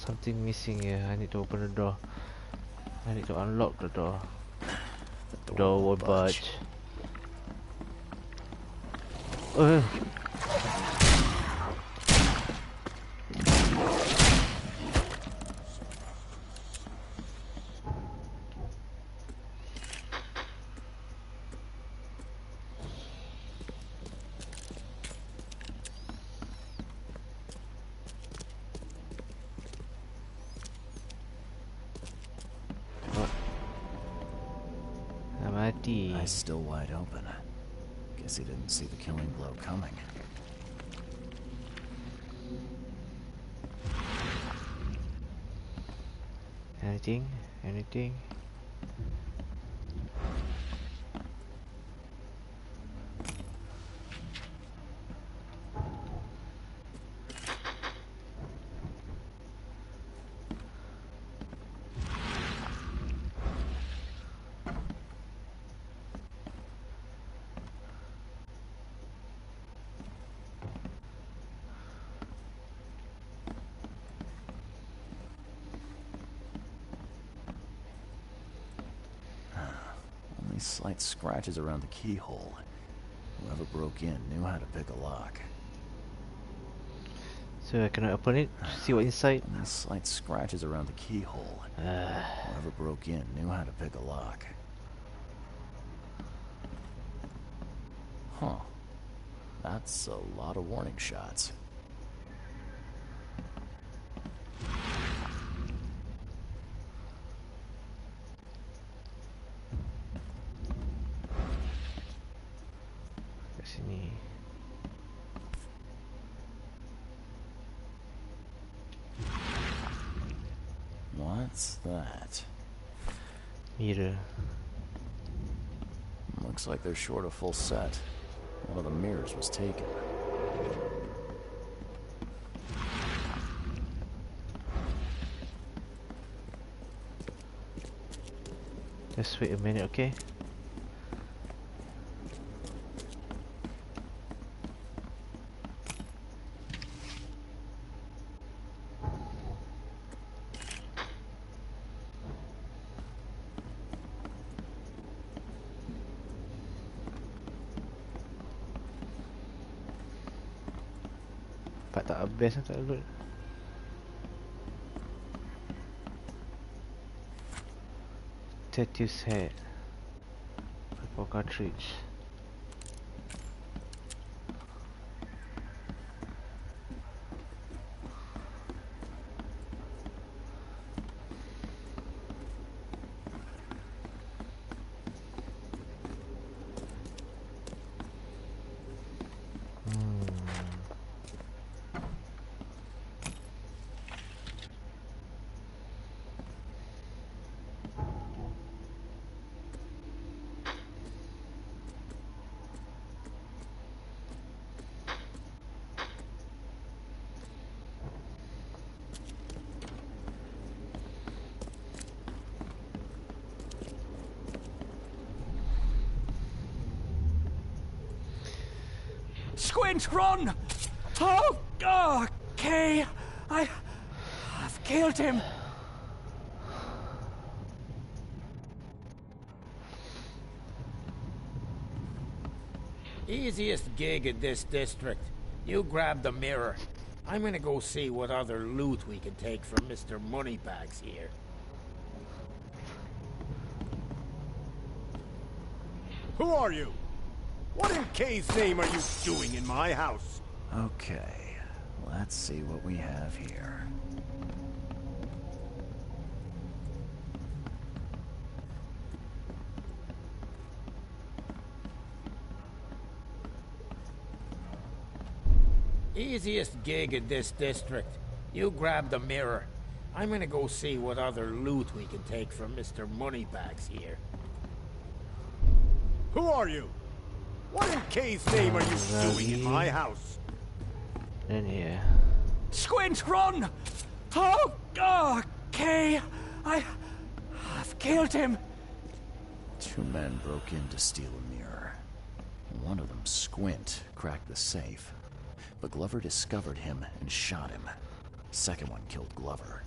Something missing here. I need to open the door. I need to unlock the door. The door won't budge. Eyes still wide open. Guess he didn't see the killing blow coming. Anything? Anything? Slight scratches around the keyhole. Whoever broke in knew how to pick a lock. So can I open it? See what's inside? Only slight scratches around the keyhole. Whoever broke in knew how to pick a lock. Huh. That's a lot of warning shots. What's that? Mirror. Looks like they're short a full set. One of the mirrors was taken. Just wait a minute, okay? Pak tak habis tak load. Statue's head. Purple cartridge. Squint, run! Oh, okay. I've killed him. Easiest gig in this district. You grab the mirror. I'm gonna go see what other loot we can take from Mr. Moneybags here. Who are you? What in K's name are you doing in my house? Okay, let's see what we have here. Easiest gig in this district. You grab the mirror. I'm gonna go see what other loot we can take from Mr. Moneybags here. Who are you? What in K's name are you doing in my house? In here. Squint, run! Oh, okay. I've killed him. Two men broke in to steal a mirror. One of them, Squint, cracked the safe. But Glover discovered him and shot him. Second one killed Glover.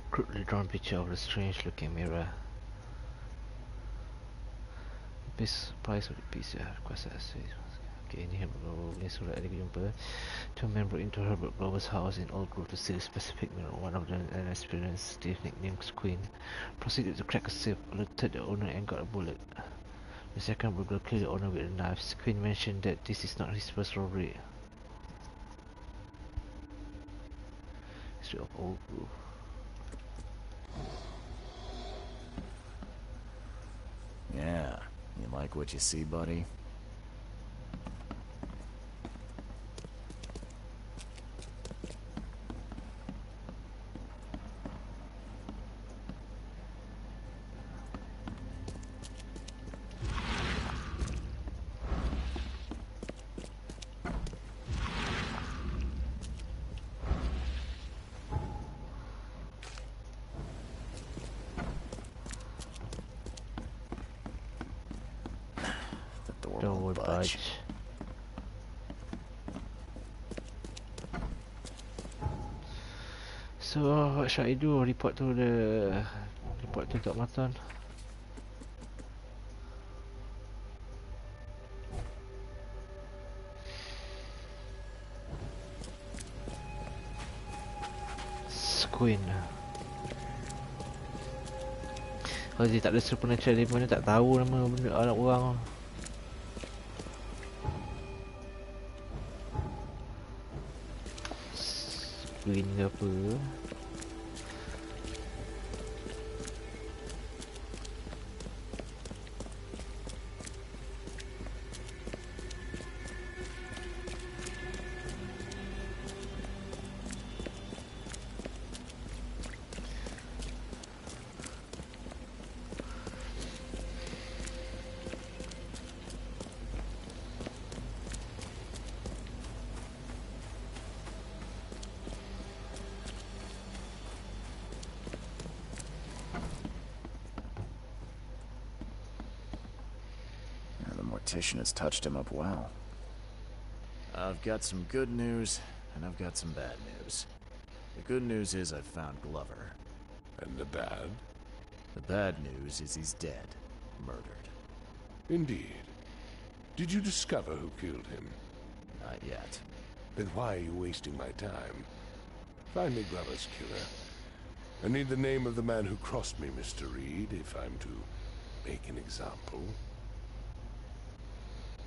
Crudely drawn picture of the strange looking mirror. Best price of the piece you have requested. Okay, ini Herbert ni surat ada jumpa. Two men broke into Herbert Glover's house in Old Grove to steal a specific mirror. One of them, an experienced thief nicknamed Queen, proceeded to crack a safe, alerted the owner and got a bullet. The second burglar killed the owner with a knife. Queen mentioned that this is not his first robbery. Street of Old Grove. Yeah, you like what you see, buddy? Don't budge. So what should I do? Report to Dr. Martin. Queen. Kalau dia tak ada supernatural element, dia tak tahu nama benda anak orang. Queen ke apa? tactician has touched him up well. I've got some good news, and I've got some bad news. The good news is I've found Glover. And the bad? The bad news is he's dead. Murdered. Indeed. Did you discover who killed him? Not yet. Then why are you wasting my time? Find me Glover's killer. I need the name of the man who crossed me, Mr. Reed, if I'm to make an example.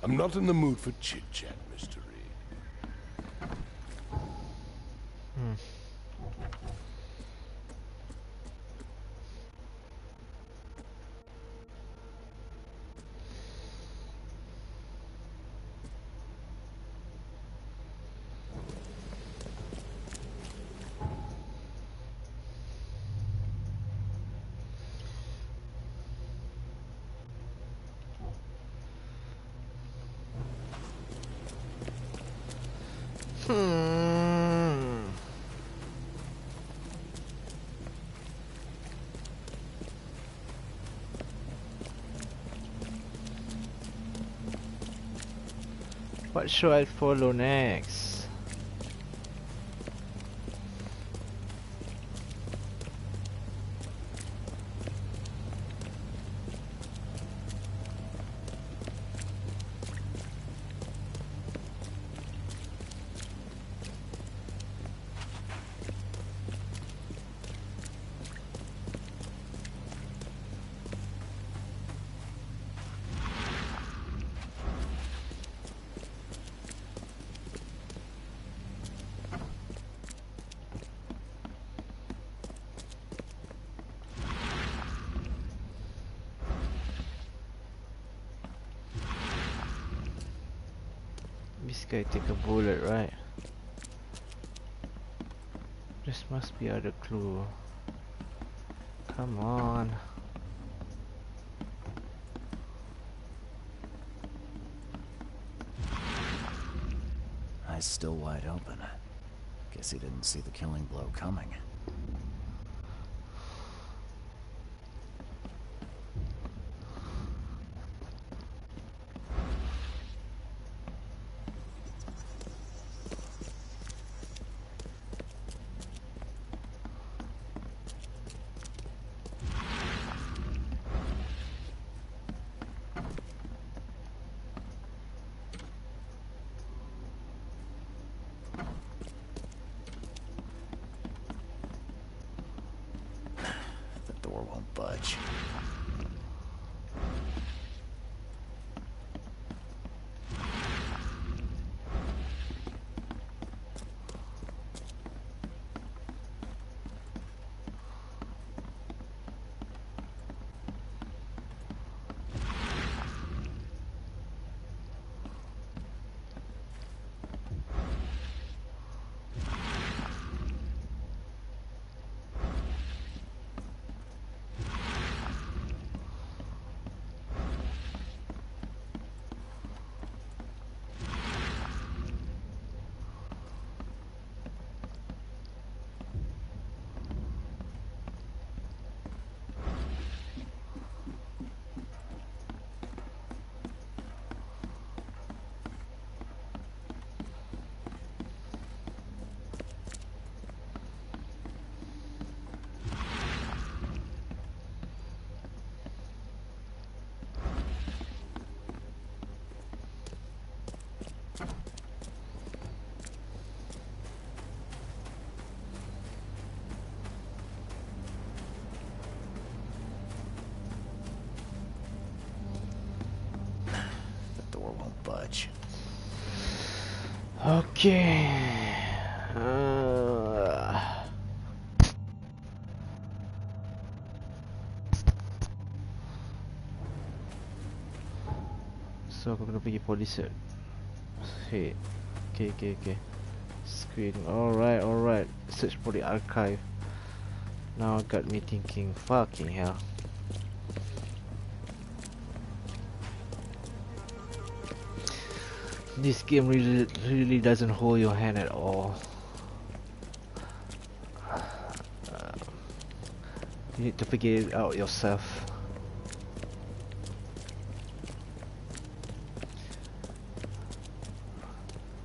I'm not in the mood for chit-chat, Mr. Reed. What should I follow next? This guy take a bullet, right? This must be other clue. Come on. Eyes still wide open. Guess he didn't see the killing blow coming. The door won't budge. Budge. Okay. So aku kena pergi police set. Hey. Okay. Screen. Alright. Search for the archive. Now got me thinking, fucking hell. This game really doesn't hold your hand at all. You need to figure it out yourself.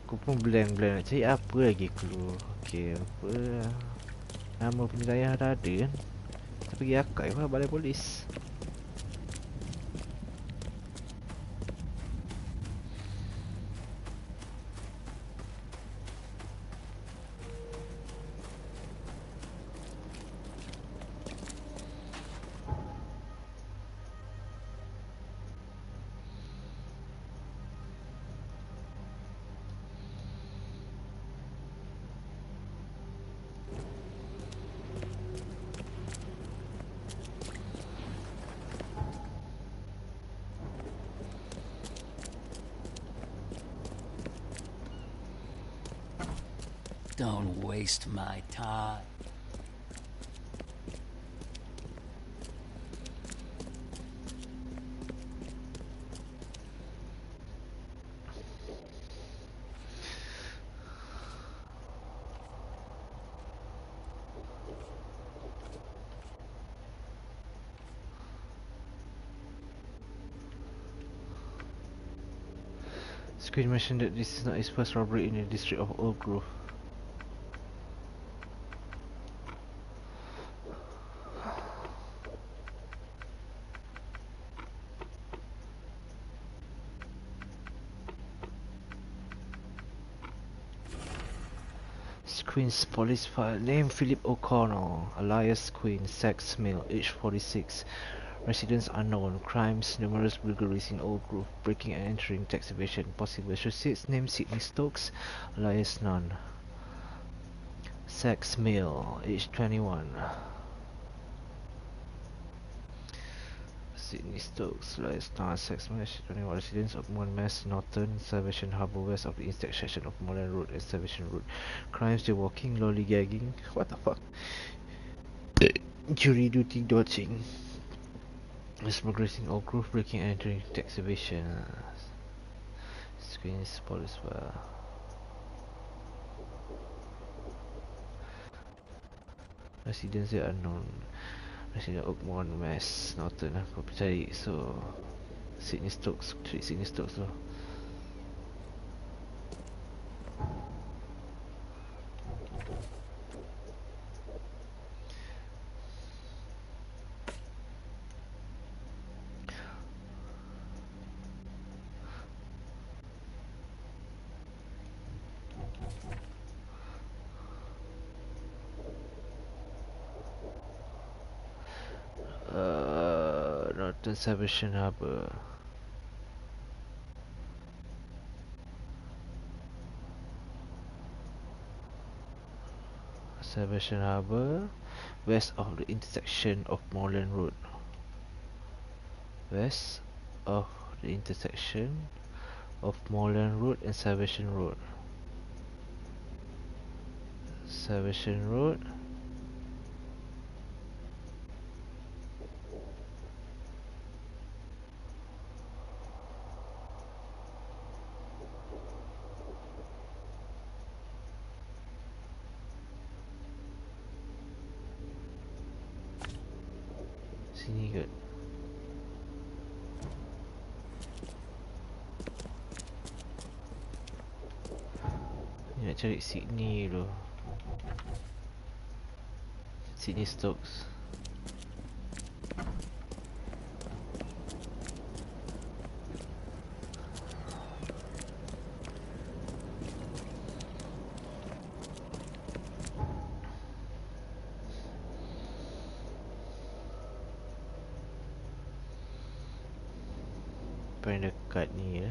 Aku pun blank nak cari apa lagi clue. Okay, apa nama penyelaya dah ada kan. Kita pergi archive lah, balai polis. Don't waste my time. Screen mentioned that this is not his first robbery in the district of Old Grove. Queen's police file. Name Philip O'Connell, alias Queen, sex male, age 46, residence unknown, crimes, numerous burglaries in Old Grove, breaking and entering, tax evasion, possible associates. Name Sidney Stokes, alias none, sex male, age 21. Sidney Stokes, alias none, sex male, age 21, residence of Monmouth, Norton, Salvation Harbour, west of the intersection of Moreland Road and Salvation Road. Crimes: jaywalking, lollygagging, what the fuck? Jury duty dodging, smuggling in Oak Grove, breaking and entering, tax evasion. Screens police file. Residence unknown. Resident Oakmont, Mass, Norton. Aku percaya so Sidney Stokes, treat Sidney Stokes tu. Norton Salvation Harbour. Salvation Harbour, west of the intersection of Moreland Road. West of the intersection of Moreland Road and Salvation Road. Salvation Road. Sini kot. Ni nak cari Sydney dulu. Sidney Stokes. Paling dekat ni ya.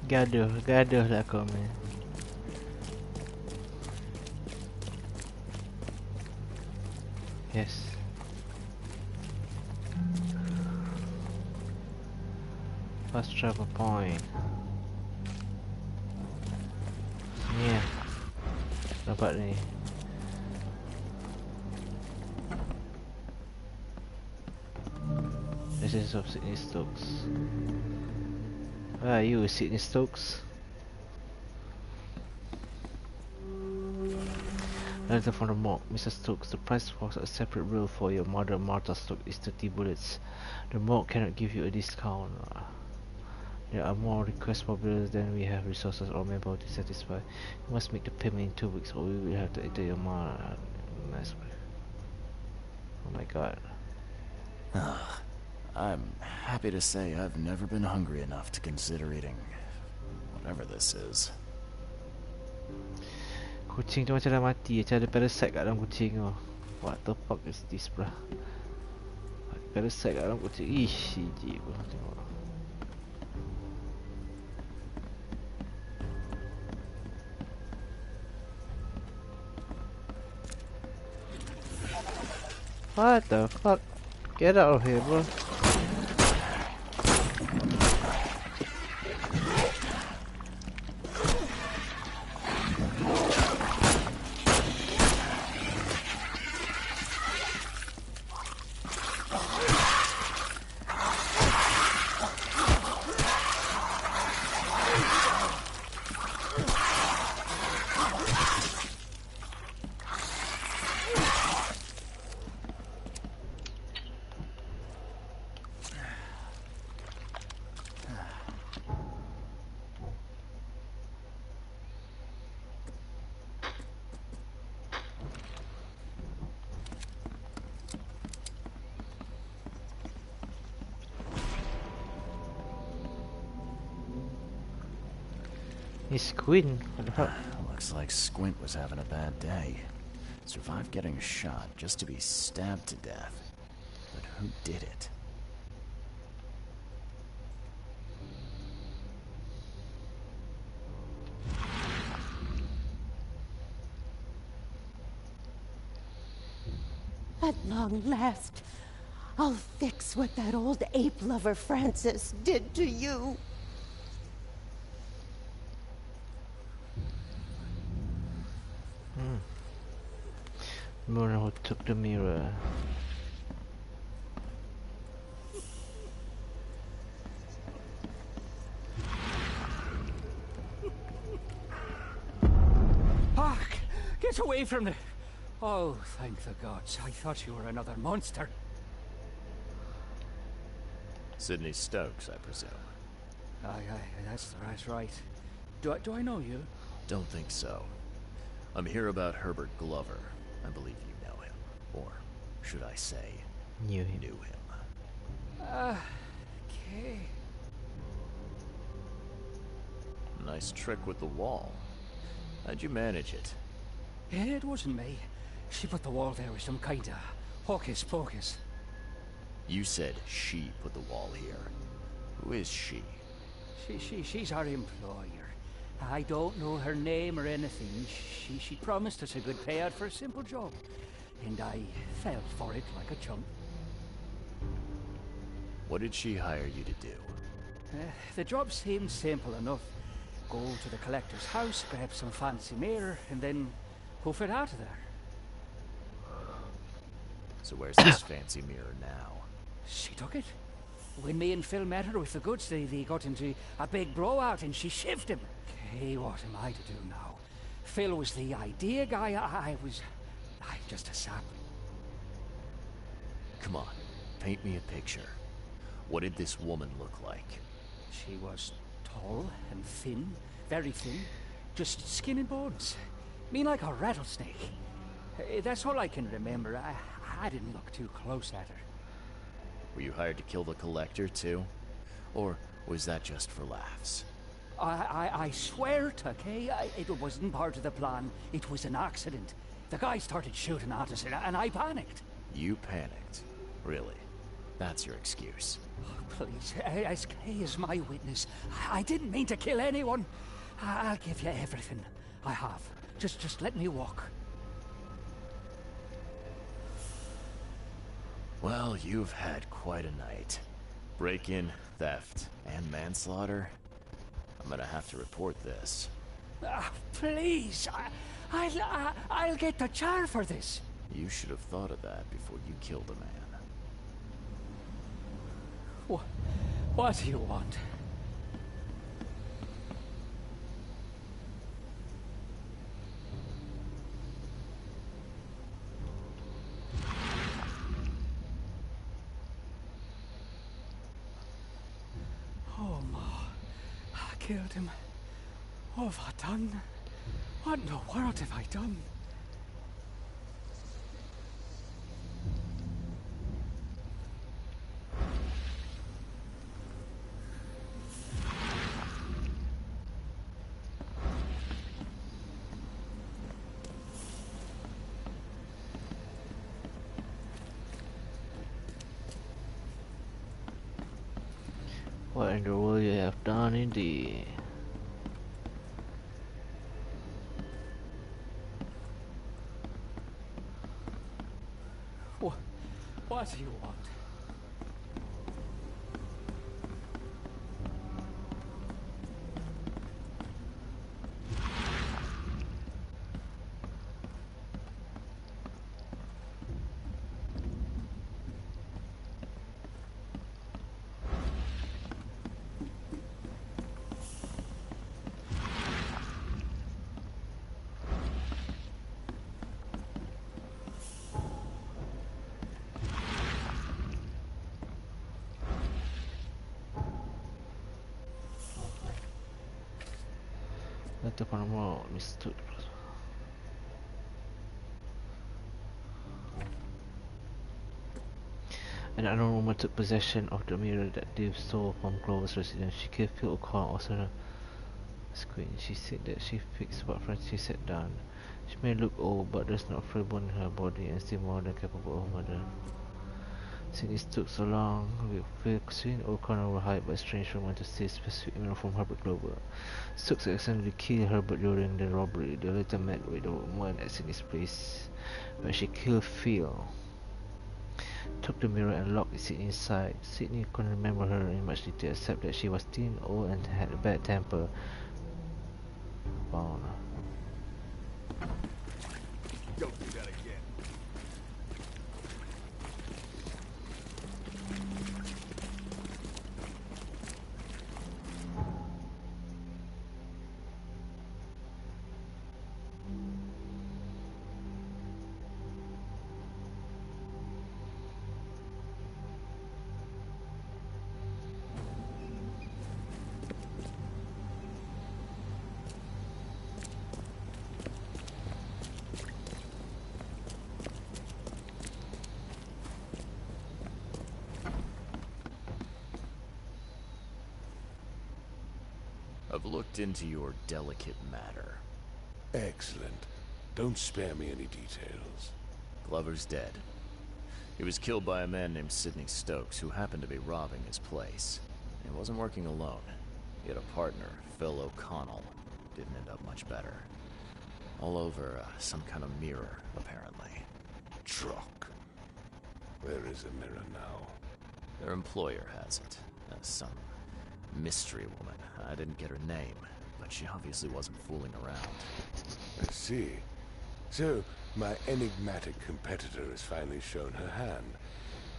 Gaduh lah kau man. Yes. Fast travel point. Ni lah. Nampak ni. Essence of Sydney Stokes. Ah, you Sydney Stokes. Letter from the morgue. Mr. Stokes, the price for a separate bill for your mother, Martha Stokes, is 30 bullets. The morgue cannot give you a discount. There are more requests for bills than we have resources or manpower to satisfy. You must make the payment in 2 weeks or we will have to enter your mother. Nice. Oh my god. I'm happy to say I've never been hungry enough to consider eating whatever this is. Kucing tu macam dah mati, macam ada parasite kat dalam kucing tu. What the fuck is this bro? Parasite kat dalam kucing. Ish, jijik bro. Tengok. What the fuck? Get out of here bro. It's Quinn. What the fuck? Looks like Squint was having a bad day. Survived getting shot just to be stabbed to death. But who did it? At long last, I'll fix what that old ape lover Francis did to you. Mona who took the mirror. Hark! Get away from the... Oh, thank the gods. I thought you were another monster. Sydney Stokes, I presume. Aye, that's right. Do I know you? Don't think so. I'm here about Herbert Glover. I believe you know him. Or should I say, Knew him. Okay. Nice trick with the wall. How'd you manage it? It wasn't me. She put the wall there with some kind of hocus pocus. You said she put the wall here. Who is she? She's our employer. I don't know her name or anything. She promised us a good payout for a simple job. And I fell for it like a chump. What did she hire you to do? The job seemed simple enough. Go to the collector's house, grab some fancy mirror, and then hoof it out of there. So where's this fancy mirror now? She took it. When me and Phil met her with the goods, they got into a big blowout and she shivved him. Okay, what am I to do now? Phil was the idea guy, I'm just a sap. Come on, paint me a picture. What did this woman look like? She was tall and thin, very thin, just skin and bones. Me like a rattlesnake. That's all I can remember. I didn't look too close at her. Were you hired to kill the collector too? Or was that just for laughs? I swear to Kay, it wasn't part of the plan. It was an accident. The guy started shooting at us and I panicked. You panicked? Really? That's your excuse. Oh, please, SK is my witness. I didn't mean to kill anyone. I'll give you everything I have. Just let me walk. Well, you've had quite a night. Break-in, theft, and manslaughter. I'm gonna have to report this. Please, I'll get the char for this. You should have thought of that before you killed a man. What do you want? Oh, Ma. I killed him. What have I done? What in the world have I done? What in the world you have done indeed? What do you want? Letter Panama mistook. An unknown woman took possession of the mirror that Dave stole from Clover's residence. She gave Phil a call also screen. She said that she fixed what Francis had done. She may look old, but there's no frail bone in her body and still more than capable of murder. Since it took so long, with Phil Quinn O'Connor were hired by a strange woman to steal specific email from Herbert Clover. Stokes accidentally killed Herbert during the robbery. They later met with the woman at Sydney's place, where she killed Phil, took the mirror and locked Sydney inside. Sydney couldn't remember her in much detail except that she was thin, old and had a bad temper. Wow. Don't do that again. I've looked into your delicate matter. Excellent. Don't spare me any details. Glover's dead. He was killed by a man named Sidney Stokes, who happened to be robbing his place. He wasn't working alone. He had a partner, Phil O'Connell. Didn't end up much better. All over some kind of mirror, apparently. Truck. Where is the mirror now? Their employer has it. Some mystery woman. I didn't get her name, but she obviously wasn't fooling around. I see. So, my enigmatic competitor has finally shown her hand.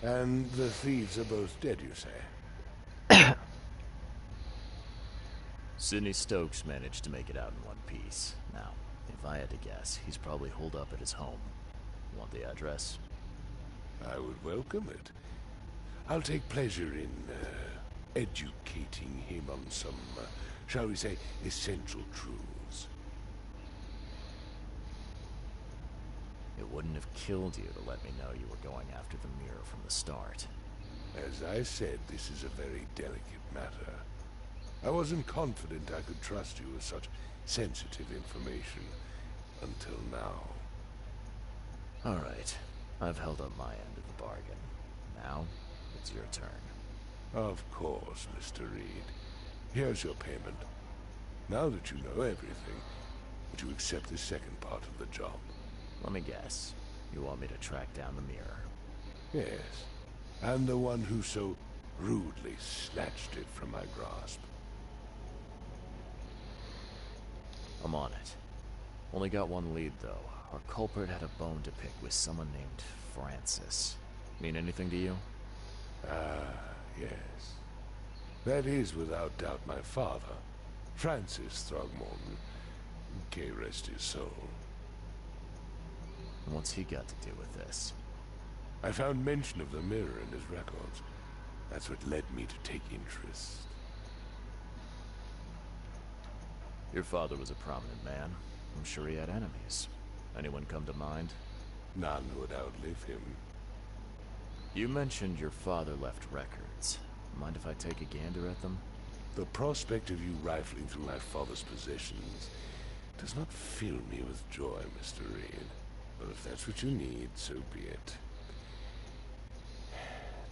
And the thieves are both dead, you say? Sidney Stokes managed to make it out in one piece. Now, if I had to guess, he's probably holed up at his home. Want the address? I would welcome it. I'll take pleasure in, educating him on some, shall we say, essential truths. It wouldn't have killed you to let me know you were going after the mirror from the start. As I said, this is a very delicate matter. I wasn't confident I could trust you with such sensitive information until now. All right. I've held up my end of the bargain. Now, it's your turn. Of course, Mr. Reed. Here's your payment. Now that you know everything, would you accept the second part of the job? Let me guess. You want me to track down the mirror? Yes. And the one who so rudely snatched it from my grasp. I'm on it. Only got one lead, though. Our culprit had a bone to pick with someone named Francis. Mean anything to you? Yes. That is without doubt my father, Francis Throgmorton. May rest his soul. And what's he got to do with this? I found mention of the mirror in his records. That's what led me to take interest. Your father was a prominent man. I'm sure he had enemies. Anyone come to mind? None would outlive him. You mentioned your father left records. Mind if I take a gander at them? The prospect of you rifling through my father's possessions does not fill me with joy, Mr. Reed. But if that's what you need, so be it.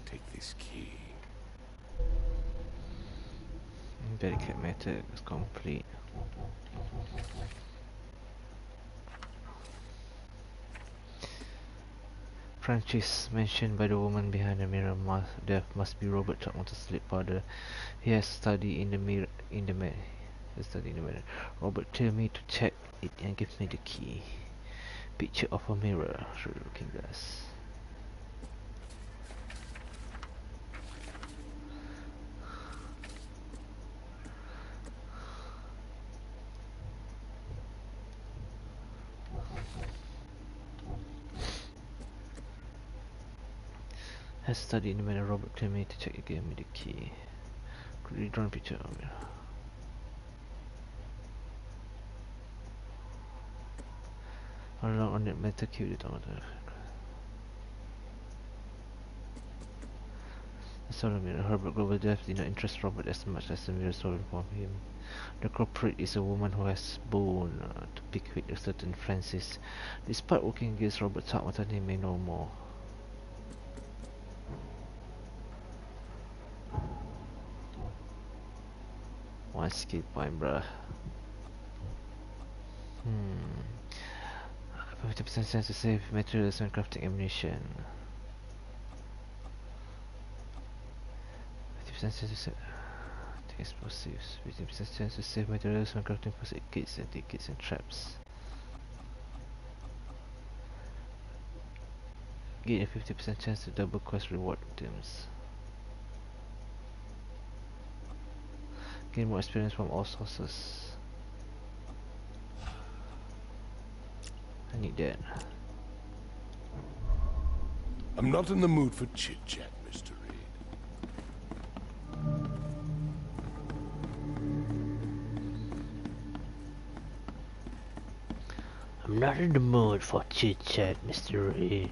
Take this key. Delicate method is complete. Francis, mentioned by the woman behind the mirror, must be Robert Chalmers's sleep father. He has studied in the mirror. Robert told me to check it and give me the key. Picture of a mirror through the looking glass. Has studied in the mirror. Robert told me to check it, gave me the key. Could you draw a picture of a mirror? How long on that metal cube the solar mirror. Herbert Global Death did not interest Robert as much as the mirror soul informed him. The culprit is a woman who has bone to pick with a certain Francis. Despite working against Robert Chalmers, he may know more. One skill point, bruh. 50% chance to save materials when crafting ammunition. 50% chance to save explosives. 50% chance to save materials when crafting first aid kits, anti-kits and traps. Gain a 50% chance to double quest reward items. Gain more experience from all sources. I need that. I'm not in the mood for chit-chat, Mr. Reed. I'm not in the mood for chit-chat, Mr. Reed.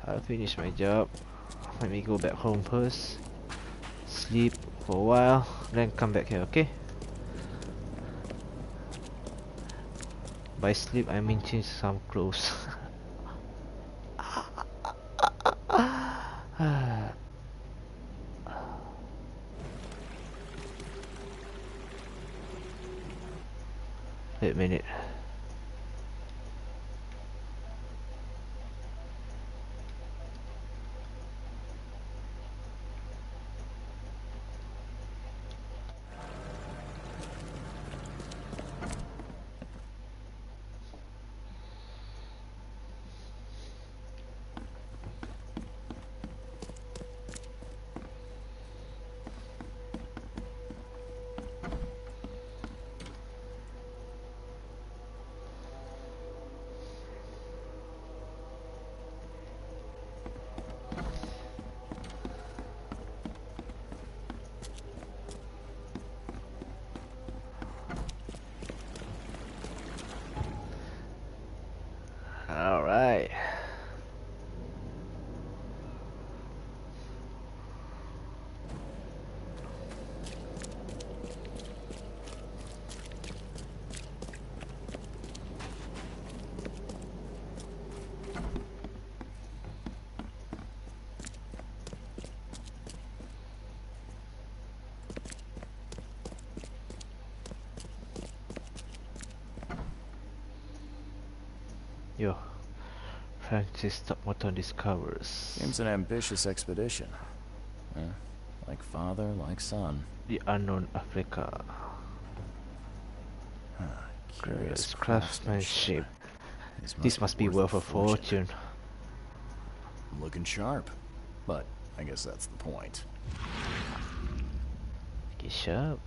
I'll finish my job. Let me go back home first. Sleep for a while, then come back here, okay? By sleep, I mean change some clothes. Wait a minute. Francis Stockmorton discovers. Seems an ambitious expedition. Like father, like son. The unknown Africa. Curious craftsmanship. This must be worth a fortune. Looking sharp. But I guess that's the point. Get sharp.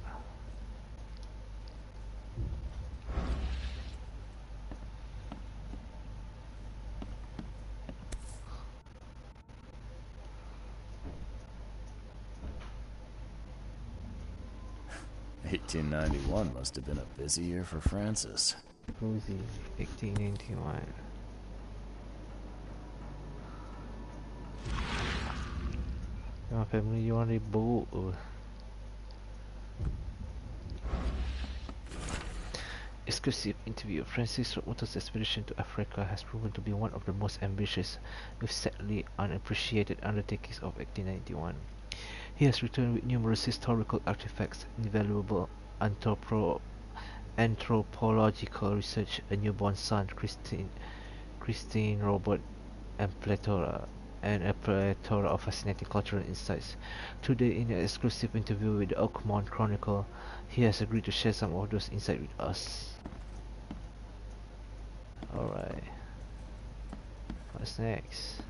$1891 must have been a busy year for Francis. Rosie, 1891. Your family, you want a boat? Exclusive interview. Francis Stockmorton's expedition to Africa has proven to be one of the most ambitious, if sadly unappreciated undertakings of 1891. He has returned with numerous historical artifacts, invaluable anthropological research, a newborn son, Christine Robert, and a plethora of fascinating cultural insights. Today, in an exclusive interview with the Oakmont Chronicle, he has agreed to share some of those insights with us. Alright. What's next?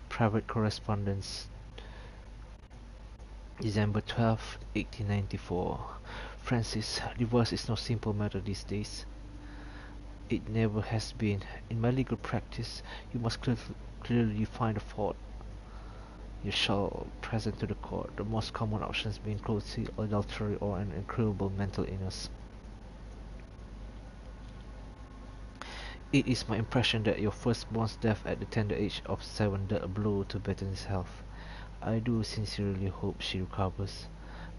Private correspondence. December 12, 1894. Francis, divorce is no simple matter these days. It never has been. In my legal practice, you must clearly define the fault you shall present to the court, the most common options being cruelty, adultery, or an incurable mental illness. It is my impression that your firstborn's death at the tender age of 7 dealt a blow to Bethany's health. I do sincerely hope she recovers,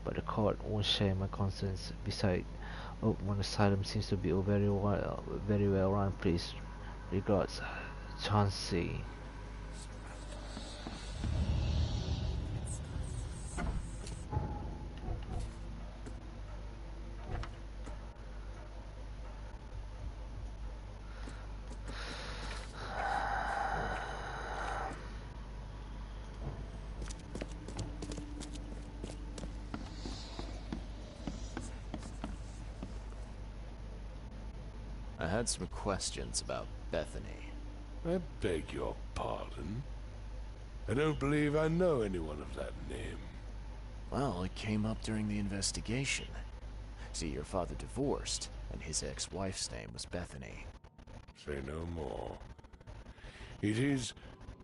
but the court won't share my concerns. Besides, Oakmont Asylum seems to be a very well run place. Regards, Chauncey. I had some questions about Bethany. I beg your pardon? I don't believe I know anyone of that name. Well, it came up during the investigation. See, your father divorced, and his ex-wife's name was Bethany. Say no more. It is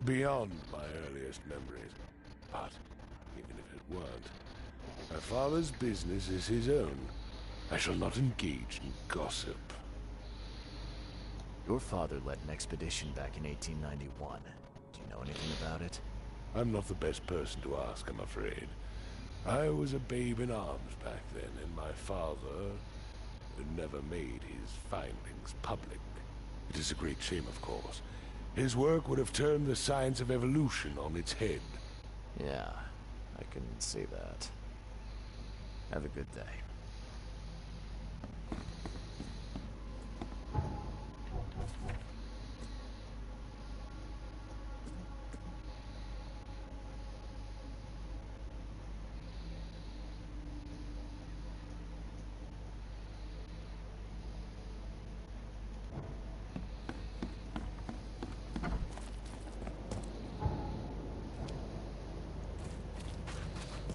beyond my earliest memories. But, even if it weren't, my father's business is his own. I shall not engage in gossip. Your father led an expedition back in 1891. Do you know anything about it? I'm not the best person to ask, I'm afraid. I was a babe in arms back then, and my father had never made his findings public. It is a great shame, of course. His work would have turned the science of evolution on its head. Yeah, I can see that. Have a good day.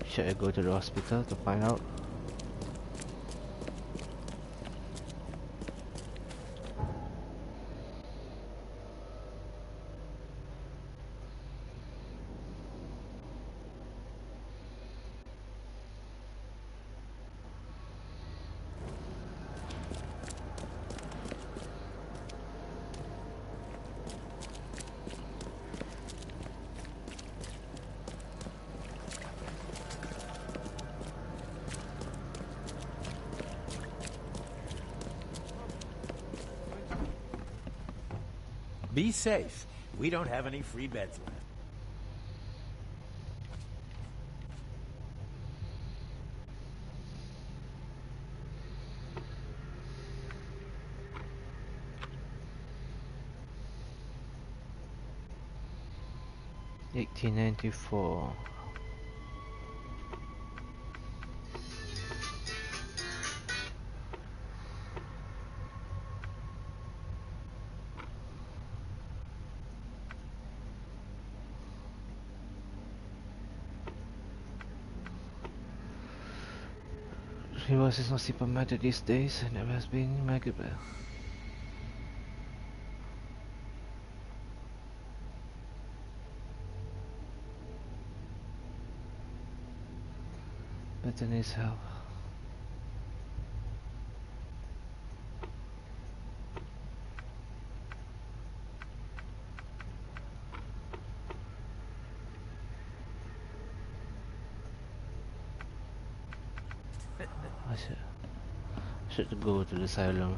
Should I go to the hospital to find out? Be safe. We don't have any free beds left. $18.94. Rivers is not super matter these days and never has been in Magabel. Better needs help. I should go to the asylum.